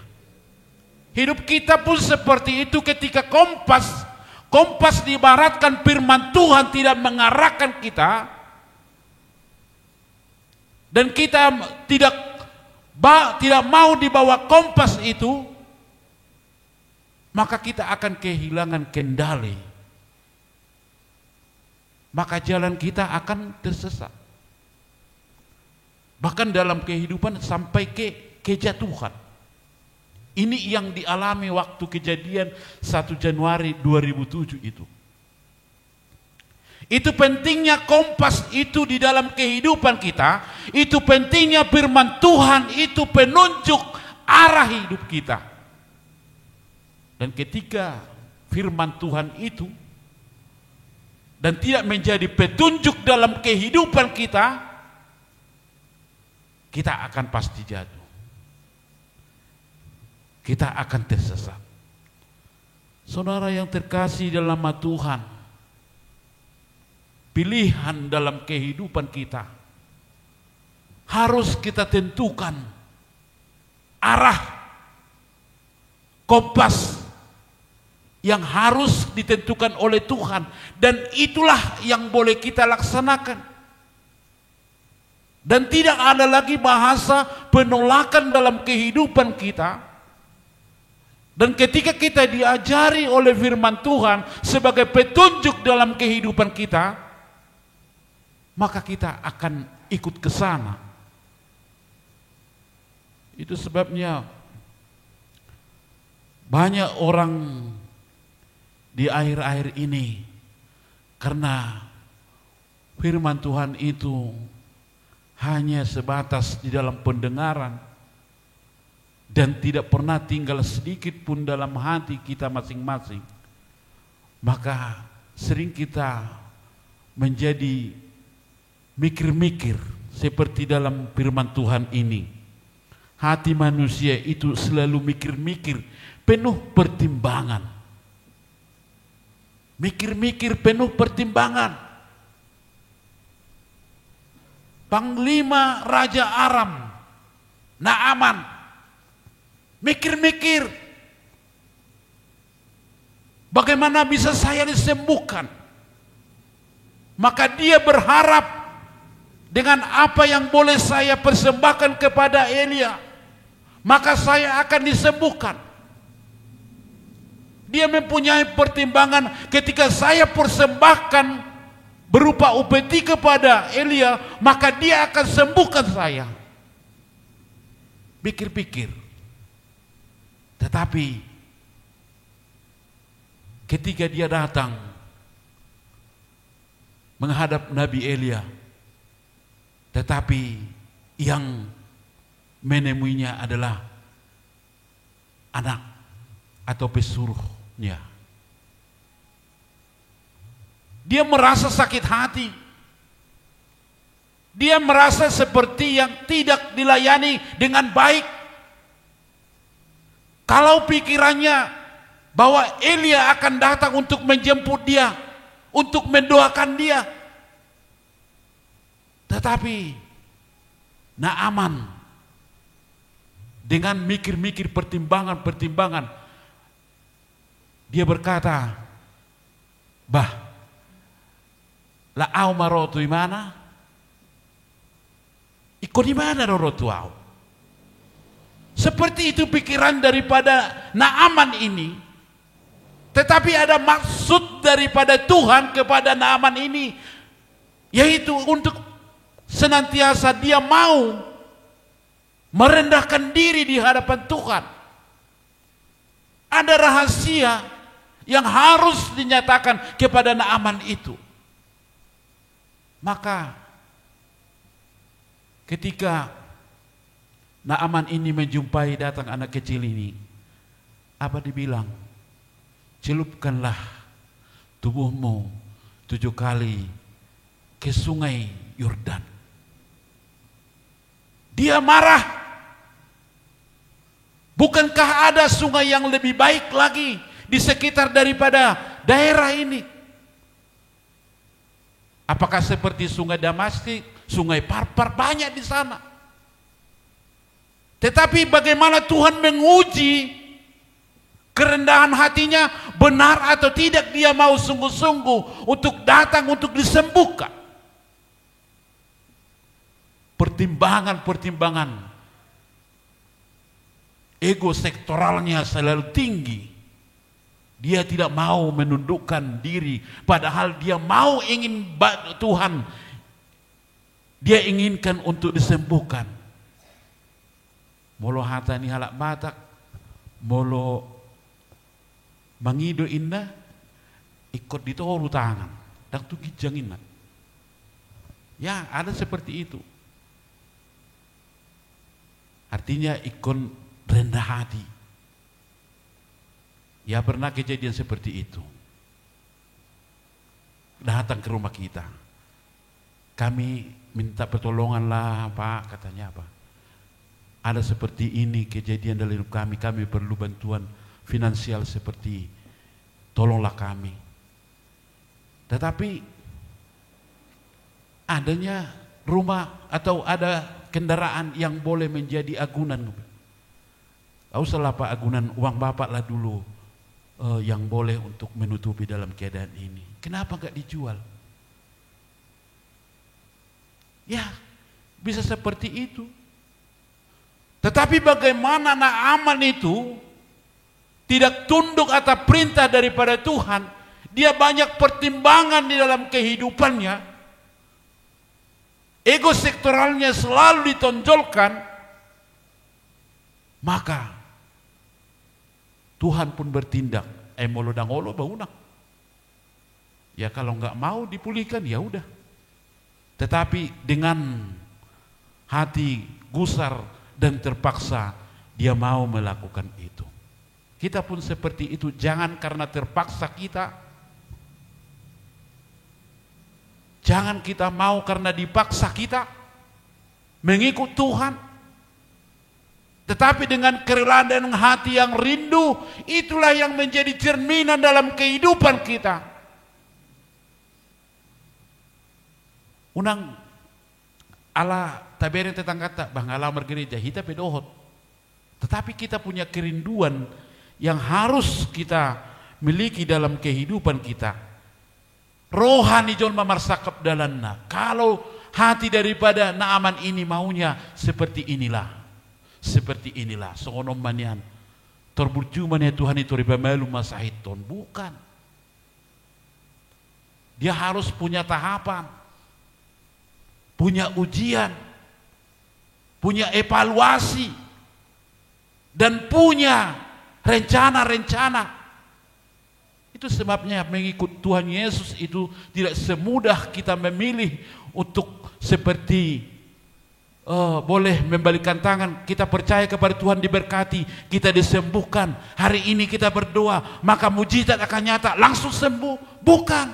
Hidup kita pun seperti itu. Ketika kompas diibaratkan firman Tuhan tidak mengarahkan kita, dan kita tidak mau dibawa kompas itu, maka kita akan kehilangan kendali. Maka jalan kita akan tersesat. Bahkan dalam kehidupan sampai ke kejatuhan. Ini yang dialami waktu kejadian 1 Januari 2007 itu. Itu pentingnya kompas itu di dalam kehidupan kita. Itu pentingnya firman Tuhan itu penunjuk arah hidup kita. Dan ketika firman Tuhan itu dan tidak menjadi petunjuk dalam kehidupan kita, kita akan pasti jatuh. Kita akan tersesat. Saudara yang terkasih dalam Tuhan, pilihan dalam kehidupan kita. Harus kita tentukan arah kompas yang harus ditentukan oleh Tuhan, dan itulah yang boleh kita laksanakan. Dan tidak ada lagi bahasa penolakan dalam kehidupan kita. Dan ketika kita diajari oleh firman Tuhan sebagai petunjuk dalam kehidupan kita, maka kita akan ikut ke sana. Itu sebabnya banyak orang di akhir-akhir ini, karena firman Tuhan itu hanya sebatas di dalam pendengaran dan tidak pernah tinggal sedikit pun dalam hati kita masing-masing, maka sering kita menjadi mikir-mikir seperti dalam firman Tuhan ini. Hati manusia itu selalu mikir-mikir, penuh pertimbangan. Mikir-mikir penuh pertimbangan. Panglima Raja Aram, Naaman, mikir-mikir, bagaimana bisa saya disembuhkan? Maka dia berharap dengan apa yang boleh saya persembahkan kepada Elia, maka saya akan disembuhkan. Dia mempunyai pertimbangan, ketika saya persembahkan berupa upeti kepada Elia, maka dia akan sembuhkan saya. Pikir-pikir. Tetapi ketika dia datang menghadap Nabi Elia, tetapi yang menemuinya adalah anak atau pesuruhnya. Dia merasa sakit hati. Dia merasa seperti yang tidak dilayani dengan baik. Kalau pikirannya bahwa Elia akan datang untuk menjemput dia, untuk mendoakan dia, tetapi Naaman dengan mikir-mikir pertimbangan-pertimbangan, dia berkata, bah, la au marotu imana? Iko di mana rotu au? Seperti itu pikiran daripada Naaman ini. Tetapi ada maksud daripada Tuhan kepada Naaman ini, yaitu untuk senantiasa dia mau merendahkan diri di hadapan Tuhan. Ada rahasia yang harus dinyatakan kepada Naaman itu. Maka ketika Naaman ini menjumpai datang anak kecil ini, apa dibilang? Celupkanlah tubuhmu 7 kali ke sungai Yordan. Dia marah. Bukankah ada sungai yang lebih baik lagi di sekitar daripada daerah ini? Apakah seperti sungai Damaskus, sungai Parpar, banyak di sana. Tetapi bagaimana Tuhan menguji kerendahan hatinya, benar atau tidak dia mau sungguh-sungguh untuk datang untuk disembuhkan. Pertimbangan-pertimbangan ego sektoralnya selalu tinggi. Dia tidak mau menundukkan diri, padahal dia mau ingin Tuhan, dia inginkan untuk disembuhkan. Molo hatani halak batak, molo mangido inna, ikut ditoru tangan, dan tu gijangin. Ya, ada seperti itu. Artinya ikon rendah hati. Ya, pernah kejadian seperti itu. Datang ke rumah kita. Kami minta pertolonganlah Pak, katanya apa? Ada seperti ini kejadian dalam hidup kami perlu bantuan finansial seperti tolonglah kami. Tetapi adanya rumah atau ada kendaraan yang boleh menjadi agunan. Gak usah lah Pak, agunan uang Bapak lah dulu yang boleh untuk menutupi dalam keadaan ini. Kenapa gak dijual? Ya, bisa seperti itu. Tetapi bagaimana Naaman itu tidak tunduk atas perintah daripada Tuhan, dia banyak pertimbangan di dalam kehidupannya, ego sektoralnya selalu ditonjolkan, maka Tuhan pun bertindak. Molo dangolo baunang. Ya kalau nggak mau dipulihkan ya udah. Tetapi dengan hati gusar dan terpaksa dia mau melakukan itu. Kita pun seperti itu, jangan karena terpaksa kita. Jangan kita mau karena dipaksa kita mengikut Tuhan. Tetapi dengan kerelaan dan hati yang rindu, itulah yang menjadi cerminan dalam kehidupan kita. Unang ala tabere tentang kata bang alamar gereja hita pedohot. Tetapi kita punya kerinduan yang harus kita miliki dalam kehidupan kita. Rohani jon mamarsakap dalanna. Kalau hati daripada Naaman ini maunya seperti inilah. Seperti inilah sonom manian terburjuman ya Tuhan itu riba malu masahiton, bukan. Dia harus punya tahapan, punya ujian, punya evaluasi, dan punya rencana-rencana. Itu sebabnya mengikut Tuhan Yesus itu tidak semudah kita memilih untuk seperti boleh membalikan tangan, kita percaya kepada Tuhan diberkati, kita disembuhkan. Hari ini kita berdoa, maka mujizat akan nyata, langsung sembuh. Bukan.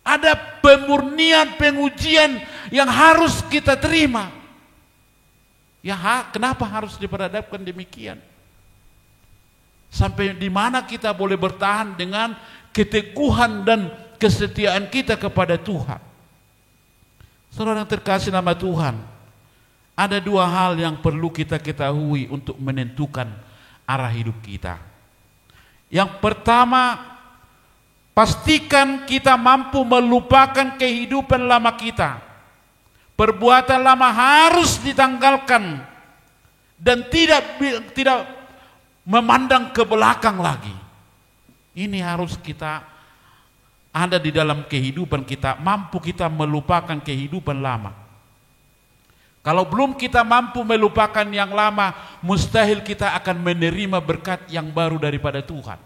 Ada pemurnian, pengujian yang harus kita terima. Ya, kenapa harus diperhadapkan demikian? Sampai di mana kita boleh bertahan dengan keteguhan dan kesetiaan kita kepada Tuhan. Saudara yang terkasih nama Tuhan, ada dua hal yang perlu kita ketahui untuk menentukan arah hidup kita. Yang pertama, pastikan kita mampu melupakan kehidupan lama kita. Perbuatan lama harus ditanggalkan dan tidak memandang ke belakang lagi. Ini harus kita ada di dalam kehidupan kita, mampu kita melupakan kehidupan lama. Kalau belum kita mampu melupakan yang lama, mustahil kita akan menerima berkat yang baru daripada Tuhan.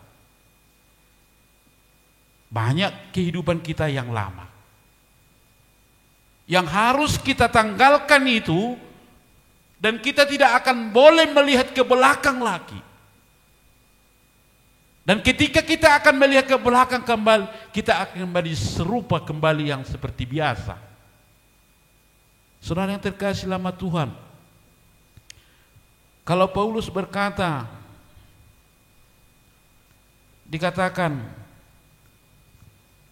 Banyak kehidupan kita yang lama yang harus kita tanggalkan itu, dan kita tidak akan boleh melihat ke belakang lagi. Dan ketika kita akan melihat ke belakang kembali, kita akan kembali serupa kembali yang seperti biasa. Saudara yang terkasih nama Tuhan, kalau Paulus berkata, dikatakan,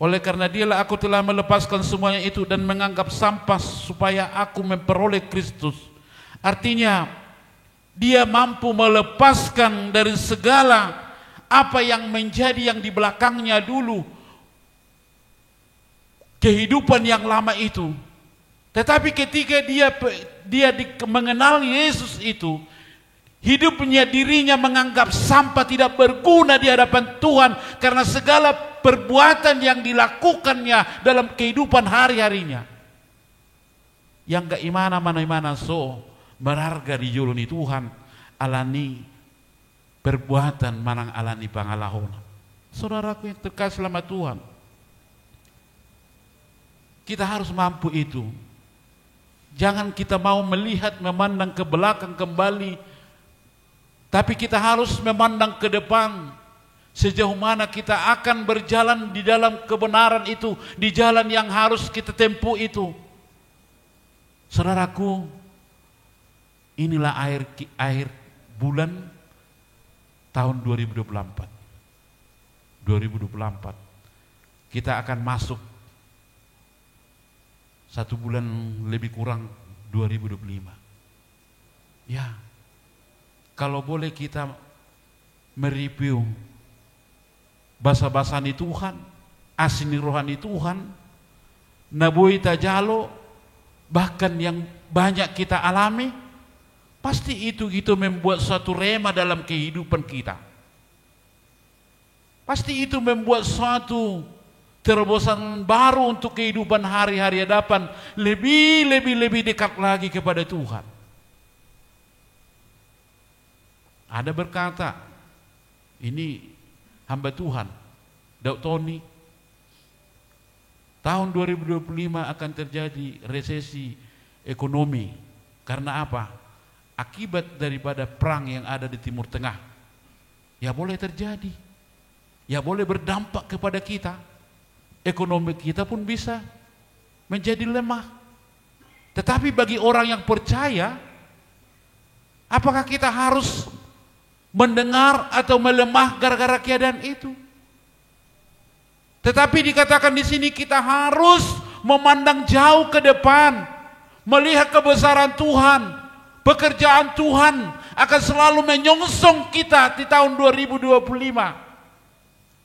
oleh karena dialah aku telah melepaskan semuanya itu dan menganggap sampah supaya aku memperoleh Kristus. Artinya, dia mampu melepaskan dari segala apa yang menjadi yang di belakangnya dulu, kehidupan yang lama itu. Tetapi ketika dia mengenal Yesus itu, hidupnya dirinya menganggap sampah, tidak berguna di hadapan Tuhan karena segala perbuatan yang dilakukannya dalam kehidupan hari-harinya. Yang gak imana so berharga di juluni Tuhan, alani perbuatan manang alani pangalahon. Saudaraku yang terkasih sama Tuhan, kita harus mampu itu. Jangan kita mau melihat, memandang ke belakang kembali, tapi kita harus memandang ke depan. Sejauh mana kita akan berjalan di dalam kebenaran itu, di jalan yang harus kita tempuh itu. Saudaraku, inilah akhir bulan tahun 2024. kita akan masuk 1 bulan lebih kurang 2025. Ya, kalau boleh kita mereview basa-basani Tuhan, asini rohani Tuhan, nabui tajalo, bahkan yang banyak kita alami, pasti itu membuat suatu rema dalam kehidupan kita. Pasti itu membuat suatu terobosan baru untuk kehidupan hari-hari hadapan, lebih dekat lagi kepada Tuhan. Ada berkata, ini hamba Tuhan, Daud Tony, tahun 2025 akan terjadi resesi ekonomi. Karena apa? Akibat daripada perang yang ada di Timur Tengah. Ya boleh terjadi, ya boleh berdampak kepada kita. Ekonomi kita pun bisa menjadi lemah. Tetapi bagi orang yang percaya, apakah kita harus mendengar atau melemah gara-gara keadaan itu? Tetapi dikatakan di sini kita harus memandang jauh ke depan, melihat kebesaran Tuhan, pekerjaan Tuhan akan selalu menyongsong kita di tahun 2025.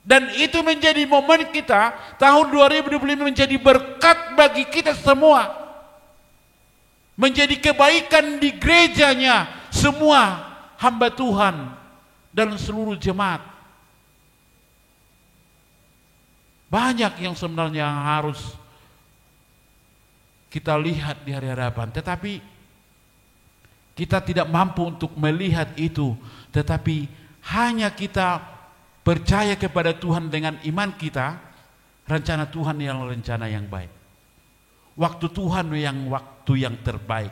Dan itu menjadi momen kita, tahun 2025 menjadi berkat bagi kita semua. Menjadi kebaikan di gerejanya semua hamba Tuhan dan seluruh jemaat. Banyak yang sebenarnya harus kita lihat di hari hadapan, tetapi kita tidak mampu untuk melihat itu, tetapi hanya kita percaya kepada Tuhan dengan iman kita, rencana Tuhan yang rencana yang baik. Waktu Tuhan yang waktu yang terbaik.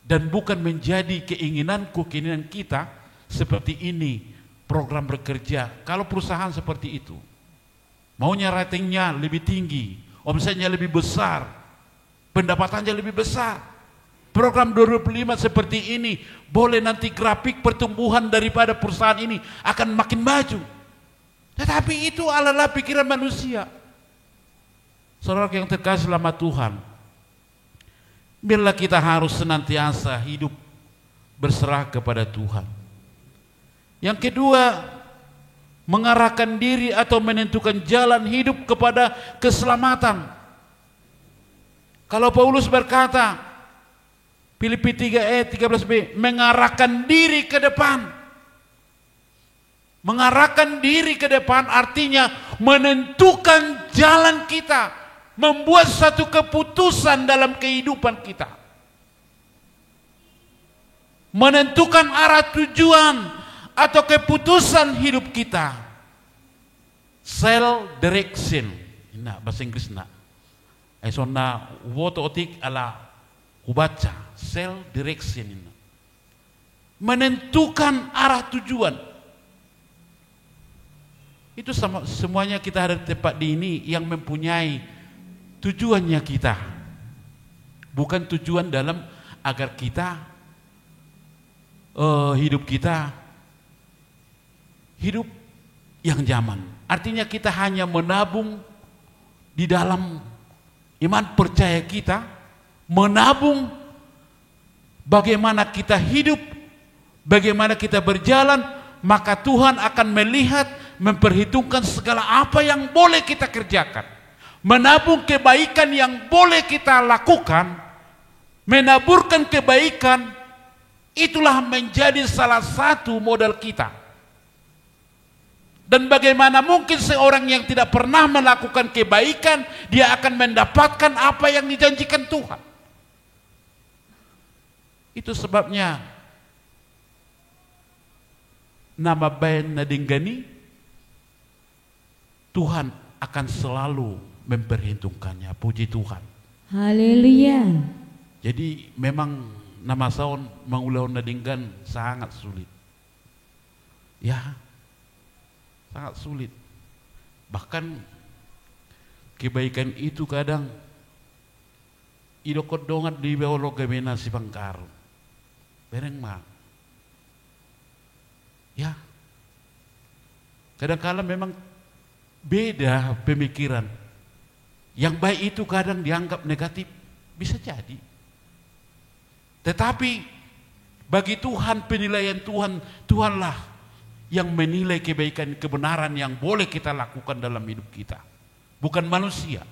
Dan bukan menjadi keinginan kita seperti ini, program bekerja. Kalau perusahaan seperti itu, maunya ratingnya lebih tinggi, omsetnya lebih besar, pendapatannya lebih besar. Program 2025 seperti ini, boleh nanti grafik pertumbuhan daripada perusahaan ini akan makin maju. Tetapi itu adalah pikiran manusia. Saudara yang terkasih dalam Tuhan, biarlah kita harus senantiasa hidup berserah kepada Tuhan. Yang kedua, mengarahkan diri atau menentukan jalan hidup kepada keselamatan. Kalau Paulus berkata, Filipi 3 ayat 13b, mengarahkan diri ke depan. Mengarahkan diri ke depan artinya menentukan jalan kita, membuat satu keputusan dalam kehidupan kita. Menentukan arah tujuan atau keputusan hidup kita. Self direction. Ini bahasa Inggris nak. Aisona woto otik ala kubaca. Self direction. Menentukan arah tujuan. Itu semuanya kita ada di tempat di ini yang mempunyai tujuannya kita. Bukan tujuan dalam agar kita hidup kita hidup yang zaman. Artinya kita hanya menabung di dalam iman percaya kita, menabung bagaimana kita hidup, bagaimana kita berjalan, maka Tuhan akan melihat, memperhitungkan segala apa yang boleh kita kerjakan. Menabung kebaikan yang boleh kita lakukan, menaburkan kebaikan, itulah menjadi salah satu modal kita. Dan bagaimana mungkin seorang yang tidak pernah melakukan kebaikan, dia akan mendapatkan apa yang dijanjikan Tuhan. Itu sebabnya nama bayan nadinggani, Tuhan akan selalu memperhitungkannya. Puji Tuhan. Haleluya. Jadi memang nama saun mengulau nadinggan sangat sulit. Ya, sangat sulit. Bahkan kebaikan itu kadang idokot dongat di bawah gemena si pangkar. Bereng mah. Ya. Kadang-kala memang beda pemikiran. Yang baik itu kadang dianggap negatif, bisa jadi. Tetapi bagi Tuhan, penilaian Tuhan, Tuhanlah yang menilai kebaikan, kebenaran yang boleh kita lakukan dalam hidup kita. Bukan manusia.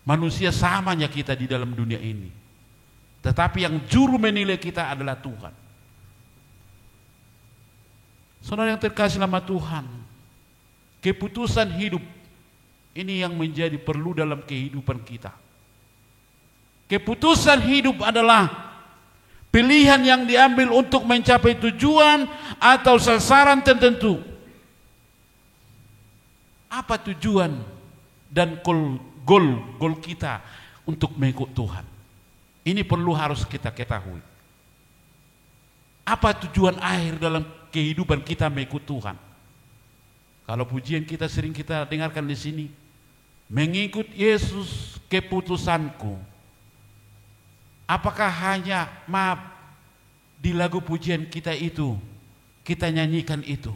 Manusia samanya kita di dalam dunia ini. Tetapi yang juru menilai kita adalah Tuhan. Saudara yang terkasih nama Tuhan, keputusan hidup ini yang menjadi perlu dalam kehidupan kita. Keputusan hidup adalah pilihan yang diambil untuk mencapai tujuan atau sasaran tertentu. Apa tujuan dan goal kita untuk mengikut Tuhan? Ini perlu harus kita ketahui. Apa tujuan akhir dalam kehidupan kita mengikut Tuhan? Kalau pujian kita sering kita dengarkan di sini, mengikut Yesus keputusanku. Apakah hanya di lagu pujian kita itu kita nyanyikan itu?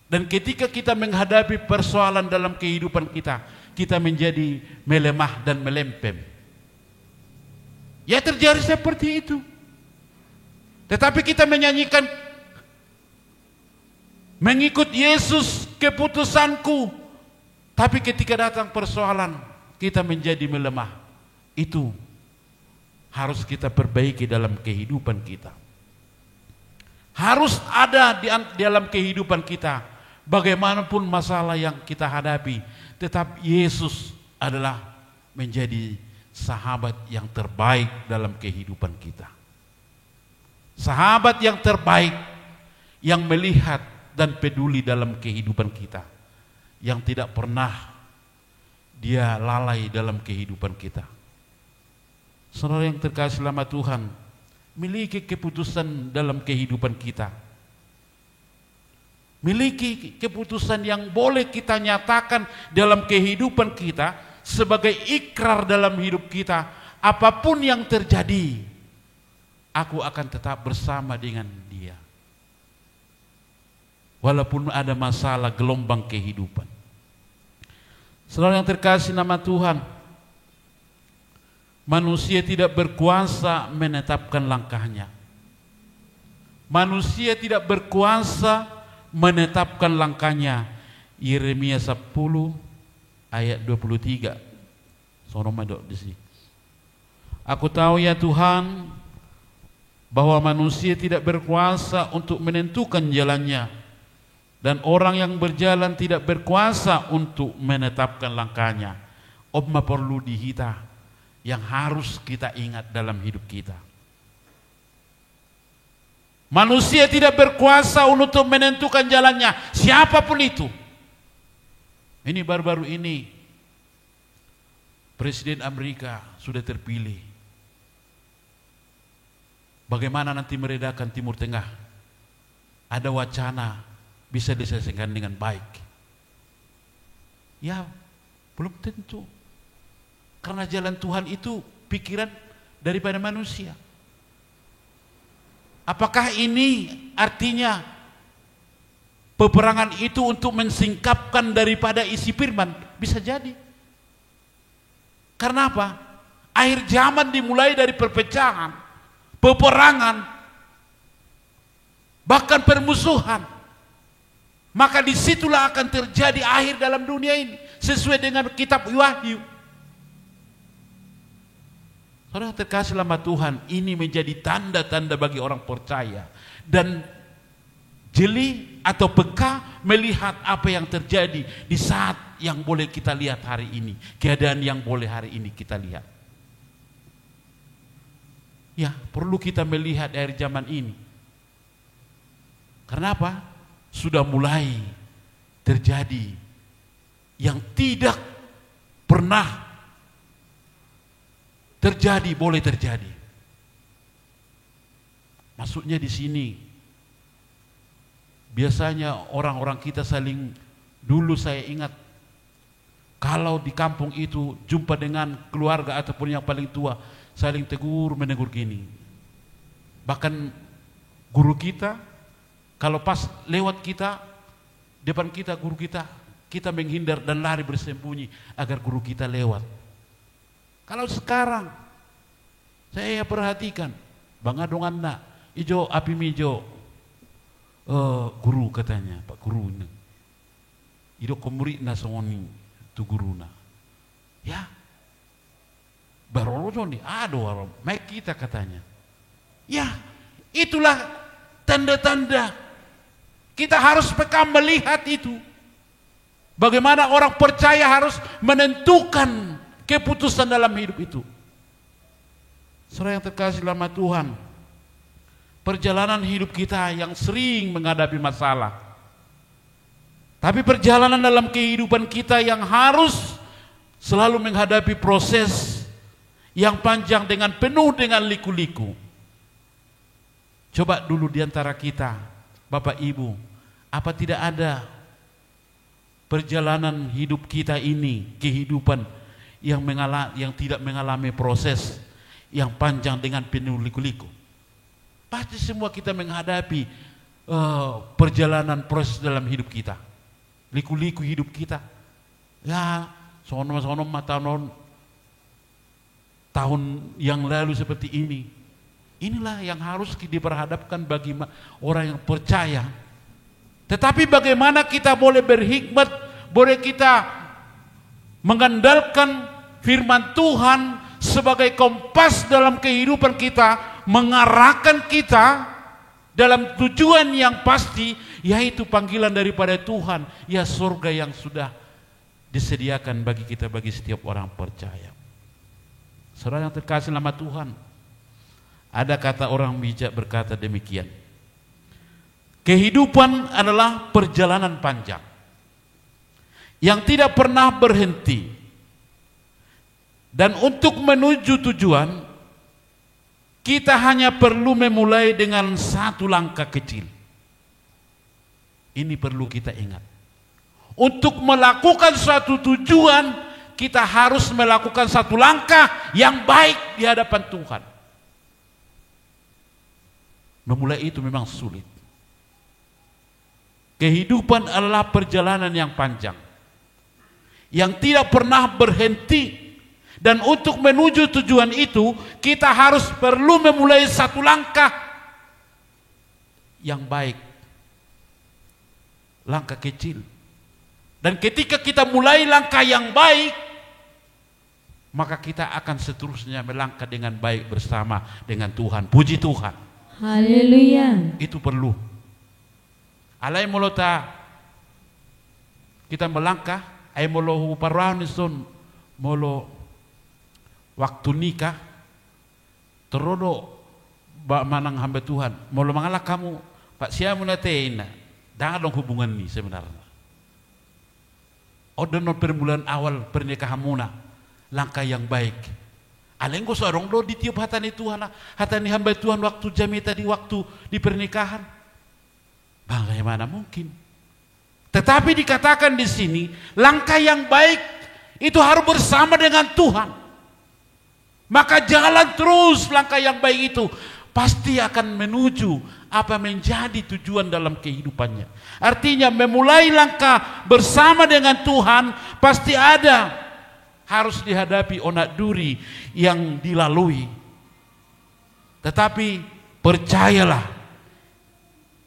Dan ketika kita menghadapi persoalan dalam kehidupan kita, kita menjadi melemah dan melempem. Ya terjadi seperti itu. Tetapi kita menyanyikan mengikut Yesus keputusanku. Tapi ketika datang persoalan, kita menjadi melemah. Itu harus kita perbaiki dalam kehidupan kita. Harus ada di dalam kehidupan kita. Bagaimanapun masalah yang kita hadapi, tetap Yesus adalah menjadi sahabat yang terbaik dalam kehidupan kita. Sahabat yang terbaik yang melihat dan peduli dalam kehidupan kita, yang tidak pernah dia lalai dalam kehidupan kita. Saudara yang terkasih nama Tuhan, miliki keputusan dalam kehidupan kita. Miliki keputusan yang boleh kita nyatakan dalam kehidupan kita sebagai ikrar dalam hidup kita. Apapun yang terjadi, aku akan tetap bersama dengan Dia. Walaupun ada masalah gelombang kehidupan. Saudara yang terkasih nama Tuhan, manusia tidak berkuasa menetapkan langkahnya. Manusia tidak berkuasa menetapkan langkahnya. Yeremia 10 ayat 23. Soroma dok di sini. Aku tahu ya Tuhan bahwa manusia tidak berkuasa untuk menentukan jalannya, dan orang yang berjalan tidak berkuasa untuk menetapkan langkahnya. Oma perlu dihita yang harus kita ingat dalam hidup kita. Manusia tidak berkuasa untuk menentukan jalannya, siapapun itu. Ini baru-baru ini Presiden Amerika sudah terpilih. Bagaimana nanti meredakan Timur Tengah? Ada wacana bisa diselesaikan dengan baik. Ya, belum tentu. Karena jalan Tuhan itu pikiran daripada manusia. Apakah ini artinya peperangan itu untuk mensingkapkan daripada isi firman? Bisa jadi. Karena apa? Akhir zaman dimulai dari perpecahan, peperangan, bahkan permusuhan. Maka disitulah akan terjadi akhir dalam dunia ini, sesuai dengan kitab Wahyu. Saudara terkasih nama Tuhan, ini menjadi tanda-tanda bagi orang percaya dan jeli atau peka melihat apa yang terjadi di saat yang boleh kita lihat hari ini, keadaan yang boleh hari ini kita lihat. Ya, perlu kita melihat dari zaman ini. Karena apa? Sudah mulai terjadi yang tidak pernah terjadi, boleh terjadi. Maksudnya di sini, biasanya orang-orang kita saling, dulu saya ingat, kalau di kampung itu jumpa dengan keluarga ataupun yang paling tua, saling menegur gini. Bahkan guru kita, kalau pas lewat kita, depan kita guru kita, kita menghindar dan lari bersembunyi agar guru kita lewat. Kalau sekarang saya perhatikan, Bang Adong anak, ijo api mijo, guru katanya, Pak Guru ini, ijo komurik na songoni tu guru na, ya, baru nih, aduh, baik kita katanya, ya, itulah tanda-tanda kita harus peka melihat itu. Bagaimana orang percaya harus menentukan keputusan dalam hidup itu. Saudara yang terkasih dalam Tuhan, perjalanan hidup kita yang sering menghadapi masalah, tapi perjalanan dalam kehidupan kita yang harus selalu menghadapi proses yang panjang dengan penuh dengan liku-liku. Coba dulu diantara kita, Bapak Ibu, apa tidak ada perjalanan hidup kita ini, kehidupan yang tidak mengalami proses yang panjang dengan penuh liku-liku? Pasti semua kita menghadapi perjalanan proses dalam hidup kita, liku-liku hidup kita. Ya, sono tahun yang lalu seperti ini. Inilah yang harus diperhadapkan bagi orang yang percaya. Tetapi bagaimana kita boleh berhikmat, boleh kita mengandalkan firman Tuhan sebagai kompas dalam kehidupan kita, mengarahkan kita dalam tujuan yang pasti, yaitu panggilan daripada Tuhan, ya surga yang sudah disediakan bagi kita, bagi setiap orang percaya. Saudara yang terkasih nama Tuhan, ada kata orang bijak berkata demikian, kehidupan adalah perjalanan panjang yang tidak pernah berhenti, dan untuk menuju tujuan kita hanya perlu memulai dengan satu langkah kecil. Ini perlu kita ingat. Untuk melakukan suatu tujuan, kita harus melakukan satu langkah yang baik di hadapan Tuhan. Memulai itu memang sulit. Kehidupan adalah perjalanan yang panjang, yang tidak pernah berhenti. Dan untuk menuju tujuan itu, kita harus perlu memulai satu langkah yang baik, langkah kecil. Dan ketika kita mulai langkah yang baik, maka kita akan seterusnya melangkah dengan baik bersama dengan Tuhan. Puji Tuhan. Haleluya. Itu perlu. Alai molota kita melangkah, ay molo parawan ison molo waktu nikah terodo ba manang hamba Tuhan molo mangalak kamu Pak siamu nateina jangan dong hubungan nih sebenarnya. Odono permulaan awal pernikahan muna langkah yang baik. Alenggo seorang do ditiup hatani Tuhan, hatani hamba Tuhan waktu jami tadi, waktu di pernikahan. Bagaimana mungkin? Tetapi dikatakan di sini, langkah yang baik itu harus bersama dengan Tuhan. Maka jalan terus langkah yang baik itu pasti akan menuju apa menjadi tujuan dalam kehidupannya. Artinya memulai langkah bersama dengan Tuhan pasti ada harus dihadapi onak duri yang dilalui. Tetapi percayalah,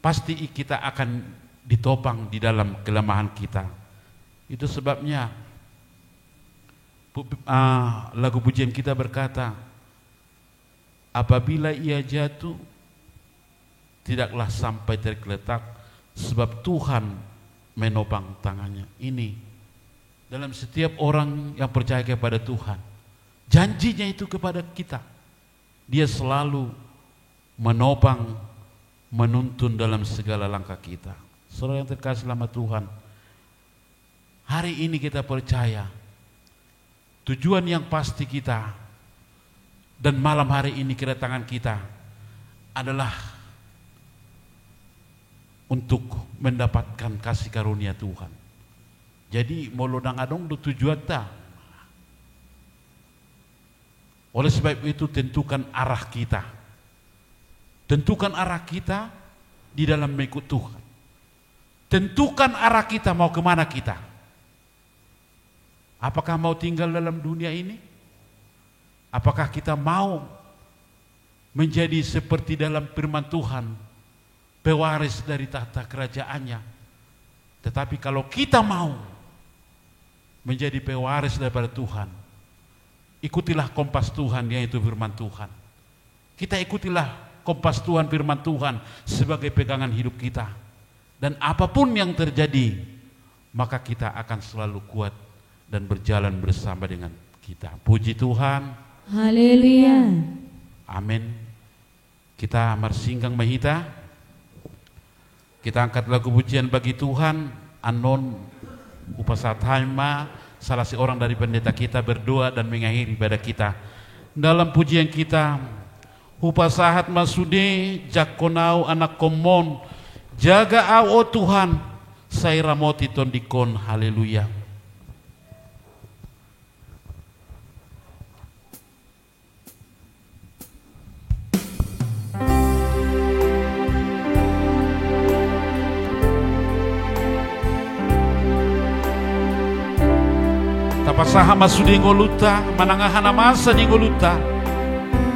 pasti kita akan ditopang di dalam kelemahan kita. Itu sebabnya lagu pujian kita berkata, apabila ia jatuh, tidaklah sampai tergeletak, sebab Tuhan menopang tangannya. Ini dalam setiap orang yang percaya kepada Tuhan, janjinya itu kepada kita. Dia selalu menopang, menuntun dalam segala langkah kita. Saudara yang terkasih dalam Tuhan, hari ini kita percaya tujuan yang pasti kita dan malam hari ini kedatangan kita adalah untuk mendapatkan kasih karunia Tuhan. Jadi molodang adong do tujuan ta. Oleh sebab itu tentukan arah kita. Tentukan arah kita di dalam mengikut Tuhan. Tentukan arah kita mau kemana kita. Apakah mau tinggal dalam dunia ini? Apakah kita mau menjadi seperti dalam firman Tuhan, pewaris dari tahta kerajaannya? Tetapi kalau kita mau menjadi pewaris daripada Tuhan, ikutilah kompas Tuhan, yaitu firman Tuhan. Kita ikutilah kompas Tuhan, firman Tuhan sebagai pegangan hidup kita. Dan apapun yang terjadi, maka kita akan selalu kuat dan berjalan bersama dengan kita. Puji Tuhan. Haleluya. Amin. Kita marsinggang mahita. Kita angkat lagu pujian bagi Tuhan. Anon Upasathaima, salah seorang dari pendeta kita, berdoa dan mengakhiri ibadah kita. Dalam pujian kita, Upasahat masude jakonau anak komon, jaga au Tuhan, saya ramoti tondikon. Haleluya. Tapasaha masudi ngoluta, manangahana masa di ngoluta.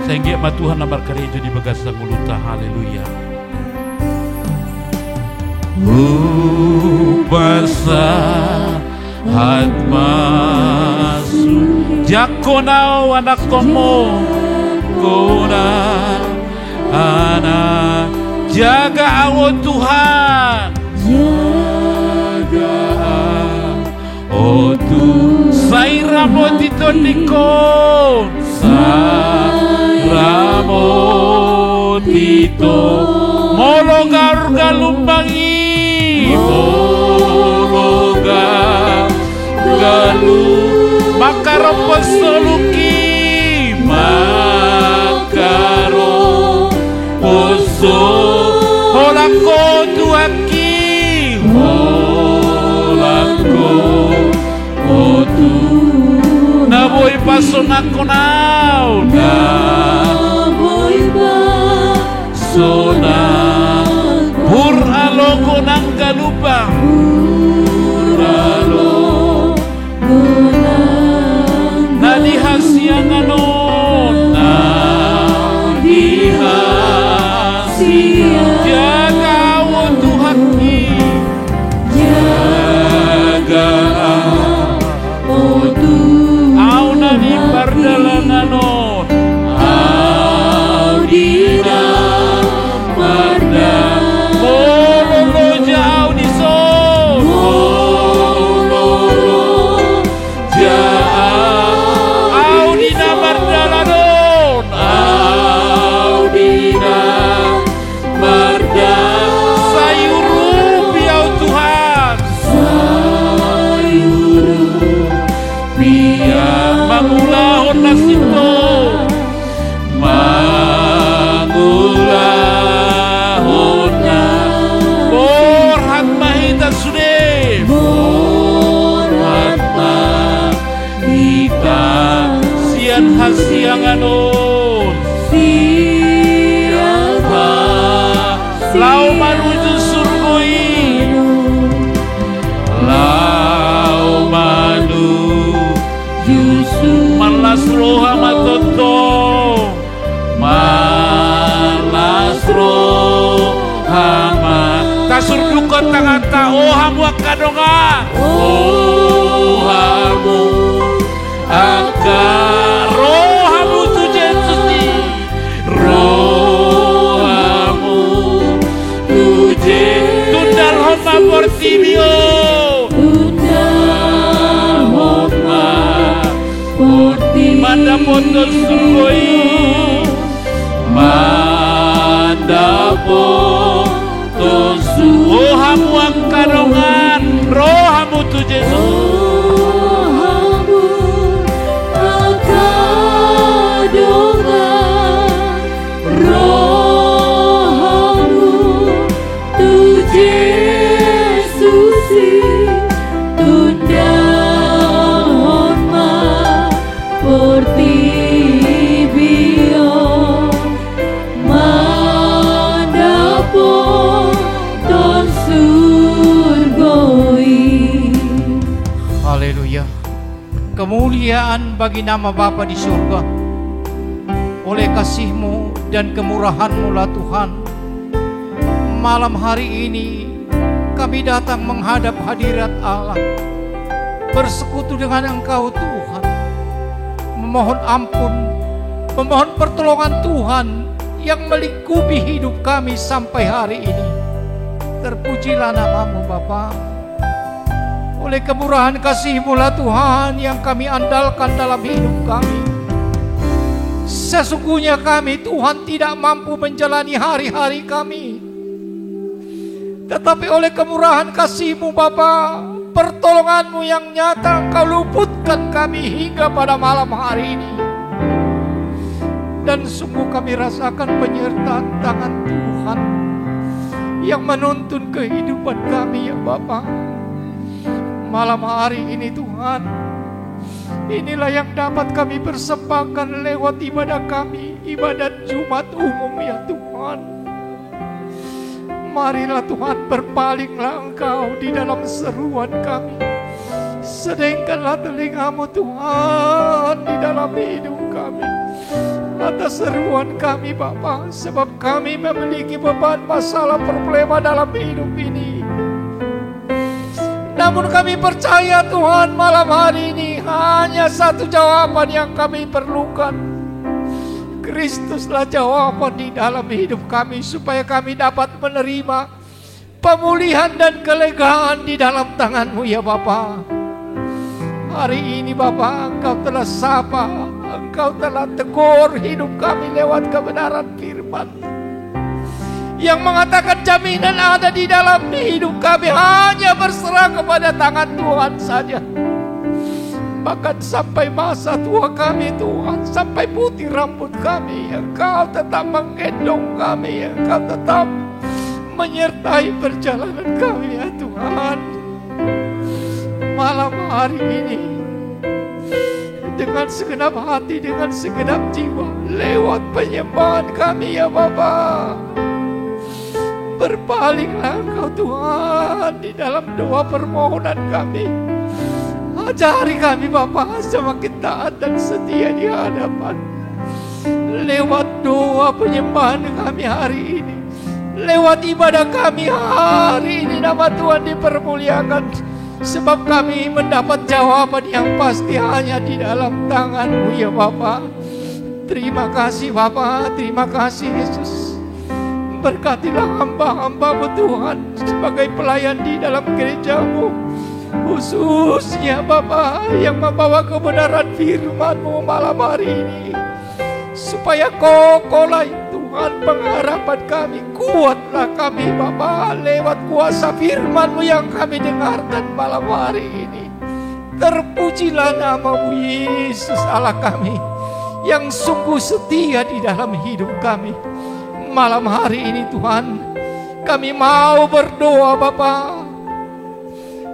Sehingga ma Tuhan nambar karejo di bagasa ngoluta. Haleluya. Upasahat masu jakonau anak komo kona anak, jaga awo Tuhan, jaga oh Tuhan, sai ramoti tondikon, sai ramoti to mologar galumbangi, mologar galu makaro posoluki, makaro poso holako tuaki, holako otu naboy pasonako nao, naboy pasonako pur alogo nang galupang, pur alogo nang nadihasiang anon, nadihasiang jaga awo Tuhaki, jaga au nadi pardalananon, au dina parda bololo jauh di son, bololo jauh au dina pardalanon, au dina parda sayuru piau Tuhan, sayuru pia mangulahon nasito, mangulahon na borhat mahita sude, borhat mahita sian hasiang anon, sian ha lau manuju surgoi, lau manuju malas roha matoto, malas roha tasurdukan tangan ta ohamu akadonga, ohamu akar rohamu tu Yesus di rohamu tu Yesus tundal homa portibio, tundal homa manda potol surgoi, manda potol surgoi, rohamu angkarongan, rohamu tu Yesus, rohamu angkarongan, rohamu tu Yesus, tunda portibio, manda potol surgoi. kemuliaan bagi nama Bapa di surga. Oleh kasih-Mu dan kemurahan-Mu lah Tuhan, malam hari ini kami datang menghadap hadirat Allah, bersekutu dengan Engkau Tuhan, memohon ampun, memohon pertolongan Tuhan yang melingkupi hidup kami sampai hari ini. Terpujilah nama-Mu Bapa. Oleh kemurahan kasih-Mu lah Tuhan yang kami andalkan dalam hidup kami. Sesungguhnya kami Tuhan tidak mampu menjalani hari-hari kami, tetapi oleh kemurahan kasih-Mu Bapa, pertolongan-Mu yang nyata Engkau luputkan kami hingga pada malam hari ini. Dan sungguh kami rasakan penyertaan tangan Tuhan yang menuntun kehidupan kami ya Bapa. Malam hari ini Tuhan, inilah yang dapat kami persembahkan lewat ibadah kami, ibadat Jumat umum ya Tuhan. Marilah Tuhan, berpalinglah Engkau di dalam seruan kami. Sedengkanlah telinga-Mu Tuhan di dalam hidup kami, atas seruan kami Bapa, sebab kami memiliki beban masalah problema dalam hidup ini. Namun kami percaya Tuhan, malam hari ini hanya satu jawaban yang kami perlukan. Kristuslah jawaban di dalam hidup kami, supaya kami dapat menerima pemulihan dan kelegaan di dalam tangan-Mu ya Bapa. Hari ini Bapa, Engkau telah sapa, Engkau telah tegur hidup kami lewat kebenaran firman yang mengatakan jaminan ada di dalam hidup kami hanya berserah kepada tangan Tuhan saja. Bahkan sampai masa tua kami Tuhan, sampai putih rambut kami, Engkau tetap menggendong kami, Engkau tetap menyertai perjalanan kami ya Tuhan. Malam hari ini dengan segenap hati, dengan segenap jiwa, lewat penyembahan kami ya Bapa, berpalinglah Engkau Tuhan di dalam doa permohonan kami. Ajari kami Bapa semakin taat dan setia di hadapan. Lewat doa penyembahan kami hari ini, lewat ibadah kami hari ini, nama Tuhan dipermuliakan. Sebab kami mendapat jawaban yang pasti hanya di dalam tangan-Mu ya Bapa. Terima kasih Bapa, terima kasih Yesus. Berkatilah hamba-hamba-Mu Tuhan sebagai pelayan di dalam gereja-Mu, khususnya Bapa yang membawa kebenaran firman-Mu malam hari ini, supaya kokohlah Tuhan pengharapan kami. Kuatlah kami Bapa lewat kuasa firman-Mu yang kami dengarkan malam hari ini. Terpujilah nama-Mu Yesus Allah kami yang sungguh setia di dalam hidup kami. Malam hari ini Tuhan, kami mau berdoa Bapa.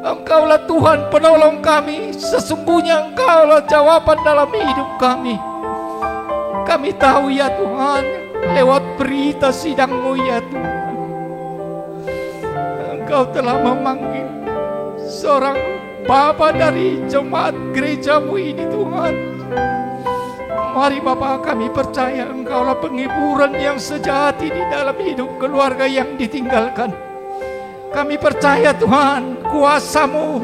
Engkaulah Tuhan penolong kami, sesungguhnya Engkaulah jawaban dalam hidup kami. Kami tahu ya Tuhan, lewat berita sidang-Mu ya Tuhan, Engkau telah memanggil seorang Bapa dari jemaat gereja-Mu ini Tuhan. Mari Bapa, kami percaya Engkaulah penghiburan yang sejati di dalam hidup keluarga yang ditinggalkan. Kami percaya Tuhan, kuasa-Mu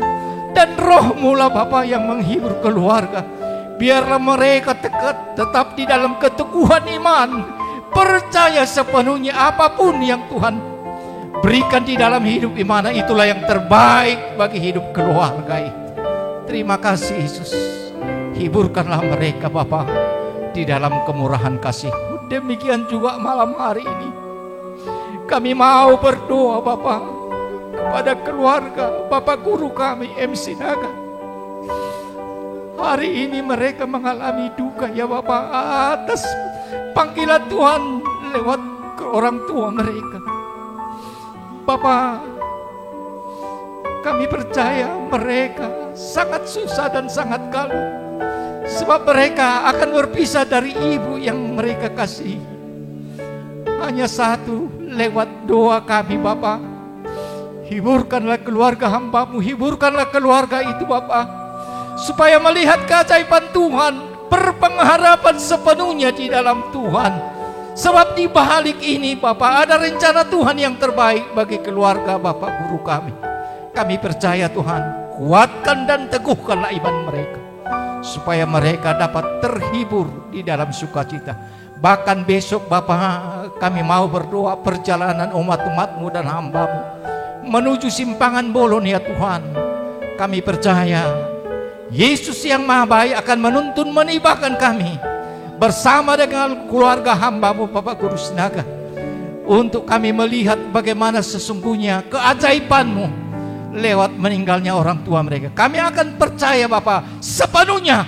dan Roh-Mu lah Bapa yang menghibur keluarga. Biarlah mereka tetap di dalam keteguhan iman, percaya sepenuhnya apapun yang Tuhan berikan di dalam hidup iman, itulah yang terbaik bagi hidup keluarga. Terima kasih Yesus. Hiburkanlah mereka Bapa di dalam kemurahan kasih-Mu. Demikian juga malam hari ini kami mau berdoa Bapa kepada keluarga Bapak Guru kami MC Naga. Hari ini mereka mengalami duka ya Bapa atas panggilan Tuhan lewat ke orang tua mereka. Bapa, kami percaya mereka sangat susah dan sangat galau, sebab mereka akan berpisah dari ibu yang mereka kasihi. Hanya satu, lewat doa kami Bapa, hiburkanlah keluarga hamba-Mu, hiburkanlah keluarga itu Bapa, supaya melihat keajaiban Tuhan, berpengharapan sepenuhnya di dalam Tuhan. Sebab di balik ini Bapa, ada rencana Tuhan yang terbaik bagi keluarga Bapak Guru kami. Kami percaya Tuhan, kuatkan dan teguhkanlah iman mereka, supaya mereka dapat terhibur di dalam sukacita. Bahkan besok Bapak, kami mau berdoa perjalanan umat-umat-Mu dan hamba-Mu menuju simpangan Bolon ya Tuhan. Kami percaya Yesus yang Maha Baik akan menuntun menibahkan kami bersama dengan keluarga hamba-Mu Bapak Guru Sinaga, untuk kami melihat bagaimana sesungguhnya keajaiban-Mu lewat meninggalnya orang tua mereka. Kami akan percaya Bapak sepenuhnya.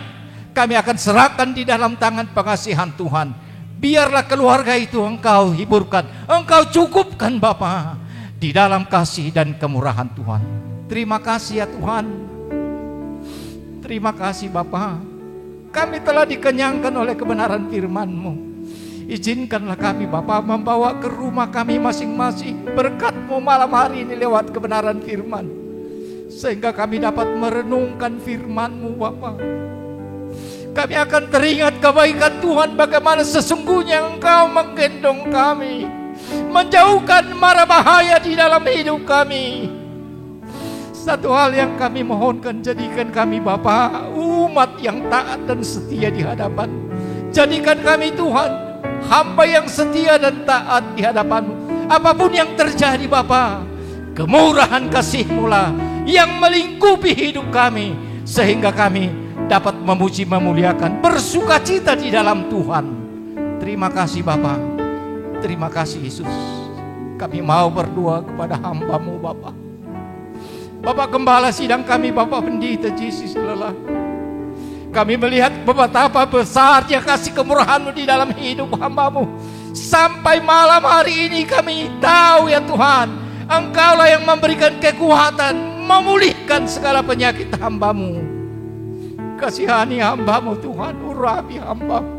Kami akan serahkan di dalam tangan pengasihan Tuhan. Biarlah keluarga itu Engkau hiburkan, Engkau cukupkan Bapak di dalam kasih dan kemurahan Tuhan. Terima kasih ya Tuhan. Terima kasih Bapak. Kami telah dikenyangkan oleh kebenaran firman-Mu. Izinkanlah kami Bapak membawa ke rumah kami masing-masing berkat-Mu malam hari ini lewat kebenaran firman, sehingga kami dapat merenungkan firman-Mu Bapak. Kami akan teringat kebaikan Tuhan, bagaimana sesungguhnya Engkau menggendong kami, menjauhkan mara bahaya di dalam hidup kami. Satu hal yang kami mohonkan, jadikan kami Bapa umat yang taat dan setia di hadapan. Jadikan kami Tuhan hamba yang setia dan taat di hadapan-Mu. Apapun yang terjadi Bapa, kemurahan kasih-Mu lah yang melingkupi hidup kami, sehingga kami dapat memuji, memuliakan, bersukacita di dalam Tuhan. Terima kasih Bapa. Terima kasih Yesus. Kami mau berdoa kepada hamba-Mu Bapa. Bapak Gembala sidang kami, Bapak Pendeta Jesus lelah. Kami melihat betapa besarnya kasih kemurahan-Mu di dalam hidup hamba-Mu. Sampai malam hari ini kami tahu ya Tuhan, Engkaulah yang memberikan kekuatan, memulihkan segala penyakit hamba-Mu. Kasihani hamba-Mu Tuhan, urapi hamba-Mu,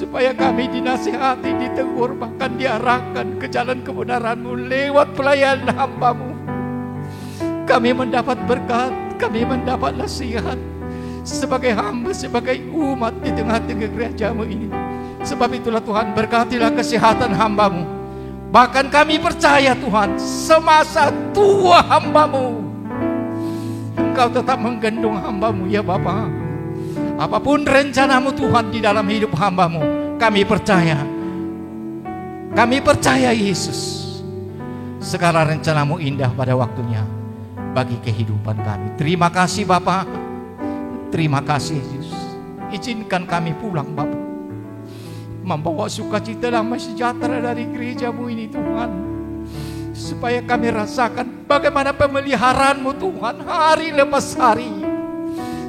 supaya kami dinasihati, ditegur, bahkan diarahkan ke jalan kebenaran-Mu lewat pelayanan hamba-Mu. Kami mendapat berkat, kami mendapat nasihat sebagai hamba, sebagai umat di tengah-tengah gereja-Mu ini. Sebab itulah Tuhan, berkatilah kesehatan hamba-Mu. Bahkan kami percaya Tuhan, semasa tua hamba-Mu, Engkau tetap menggendong hamba-Mu ya Bapa. Apapun rencana-Mu Tuhan di dalam hidup hamba-Mu, kami percaya. Kami percaya Yesus, segala rencana-Mu indah pada waktunya bagi kehidupan kami. Terima kasih Bapa. Terima kasih Yesus. Izinkan kami pulang Bapa, membawa sukacita damai sejahtera dari gereja-Mu ini Tuhan, supaya kami rasakan bagaimana pemeliharaan-Mu Tuhan hari lepas hari,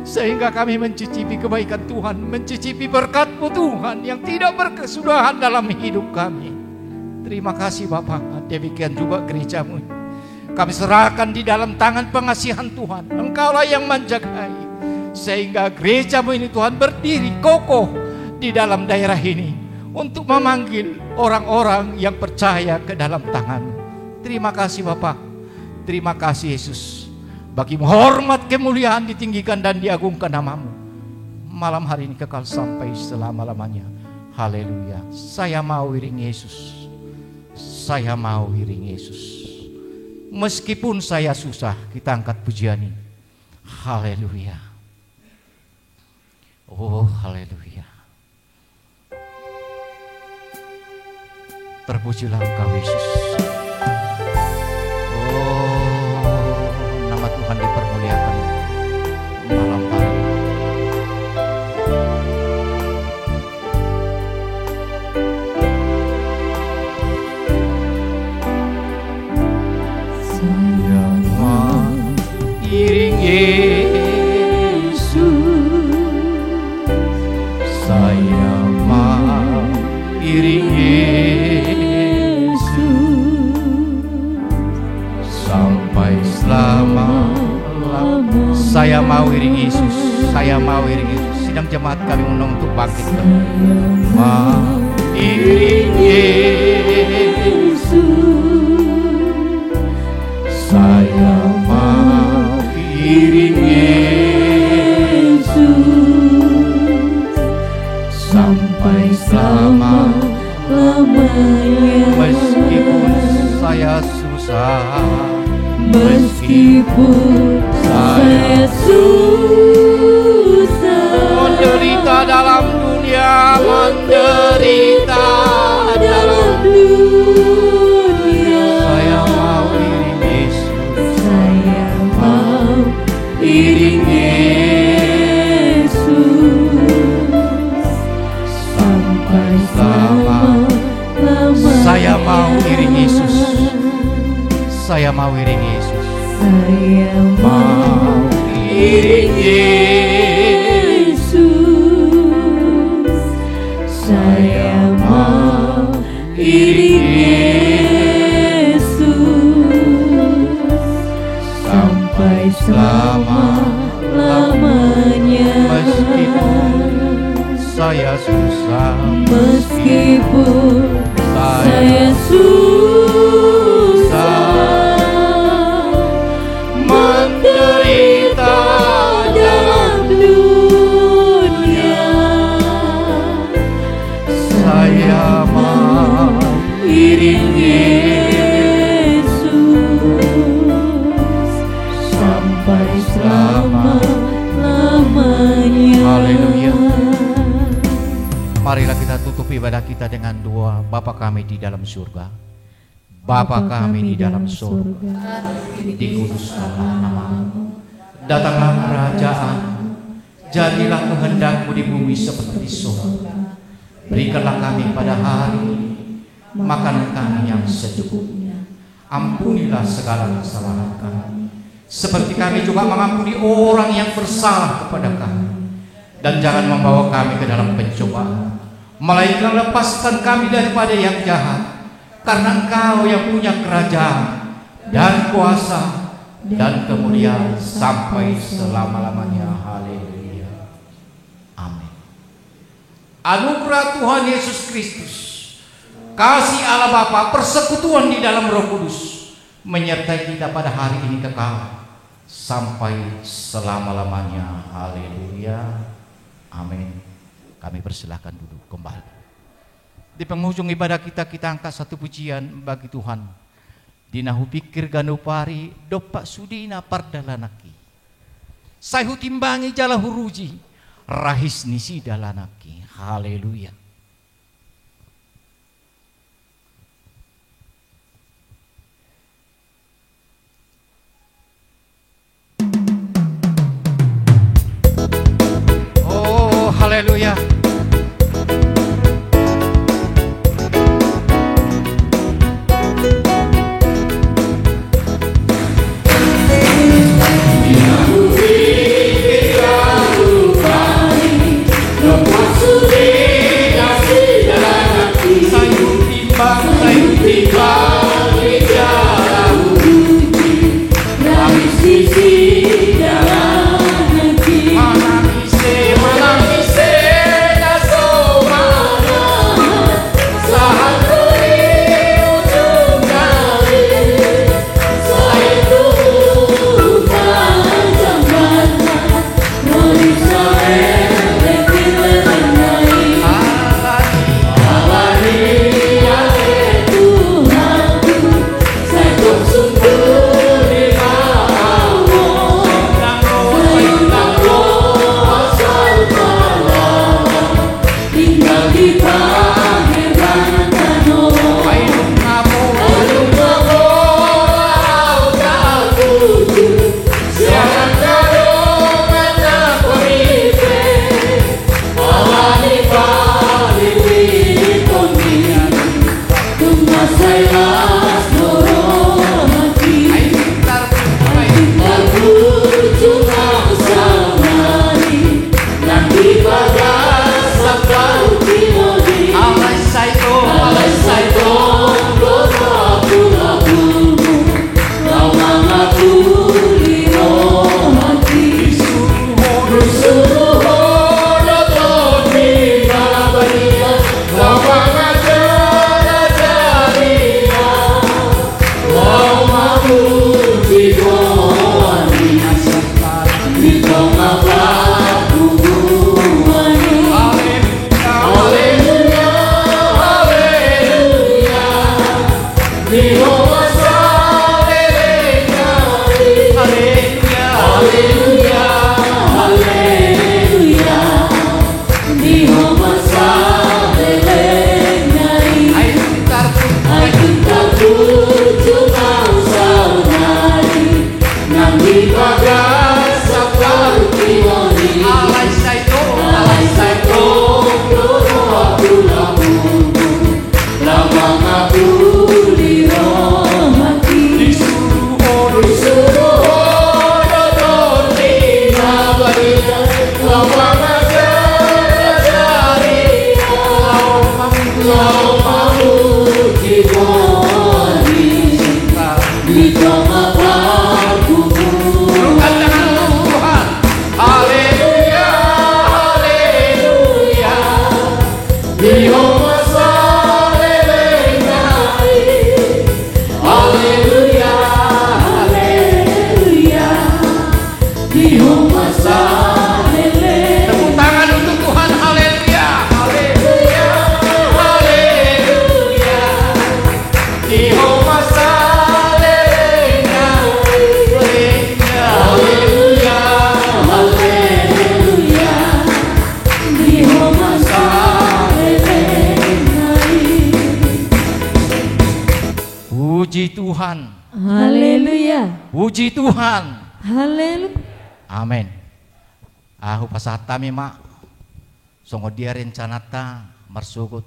sehingga kami mencicipi kebaikan Tuhan, mencicipi berkat-Mu Tuhan yang tidak berkesudahan dalam hidup kami. Terima kasih Bapa. Demikian juga gereja-Mu, kami serahkan di dalam tangan pengasihan Tuhan. Engkaulah yang menjagai, sehingga gereja-Mu ini Tuhan berdiri kokoh di dalam daerah ini untuk memanggil orang-orang yang percaya ke dalam tangan-Mu. Terima kasih Bapa. Terima kasih Yesus. Bagi hormat kemuliaan ditinggikan dan diagungkan nama-Mu malam hari ini kekal sampai selama-lamanya. Haleluya. Saya mau iring Yesus. Saya mau iring Yesus. Meskipun saya susah, kita angkat pujian ini. Haleluya. Oh haleluya. Terpujilah Engkau Yesus. Oh, nama Tuhan dipermuliakan malam hari. Saya mau iring Yesus. Saya mau iring Yesus sampai selama-lamanya. Saya mau iring Yesus. Saya mau iring Yesus. Sidang jemaat kami undang untuk bangkit. Mau iring Yesus. Saya mau iring Yesus Meskipun saya susah, Meskipun saya susah, menderita dalam dunia, menderita dalam dunia, saya mau iring Yesus, saya mau iring Yesus sampai selama-lamanya. Saya mau iring Yesus, saya mau iring Yesus, Saya mau iring Yesus, saya mau iring Yesus sampai selama-lamanya. Meskipun saya susah, Meskipun saya susah, menderita dalam dunia, saya mau iring Yesus sampai selama-lamanya. Haleluya. Marilah kita tutup ibadah kita dengan doa. Bapa kami di dalam surga, Bapa kami di dalam surga, dikuduskanlah namamu, datanglah kerajaan, jadilah kehendak-Mu di bumi seperti di surga. Berikanlah kami pada hari ini makanan kami yang secukupnya. Ampunilah segala kesalahan kami, seperti kami juga mengampuni orang yang bersalah kepada kami. Dan jangan membawa kami ke dalam pencobaan, melainkan lepaskan kami daripada yang jahat. Karena Engkau yang punya kerajaan dan kuasa dan kemuliaan sampai selama-lamanya. Haleluya. Amin. Anugerah Tuhan Yesus Kristus, kasih Allah Bapa, persekutuan di dalam Roh Kudus menyertai kita pada hari ini kekal sampai selama-lamanya. Haleluya. Amin. Kami persilahkan duduk kembali. Di penghujung ibadah kita, kita angkat satu pujian bagi Tuhan. Dinahu pikir ganupari dopak sudina pardalanaki. Sayu timbangi jala huruji rahis nisi dalanaki. Haleluya. Oh, haleluya. Puji Tuhan. Haleluya. Puji Tuhan. Haleluya. Amin. Ahu pasatami mak. Songo dia rencanata marsugut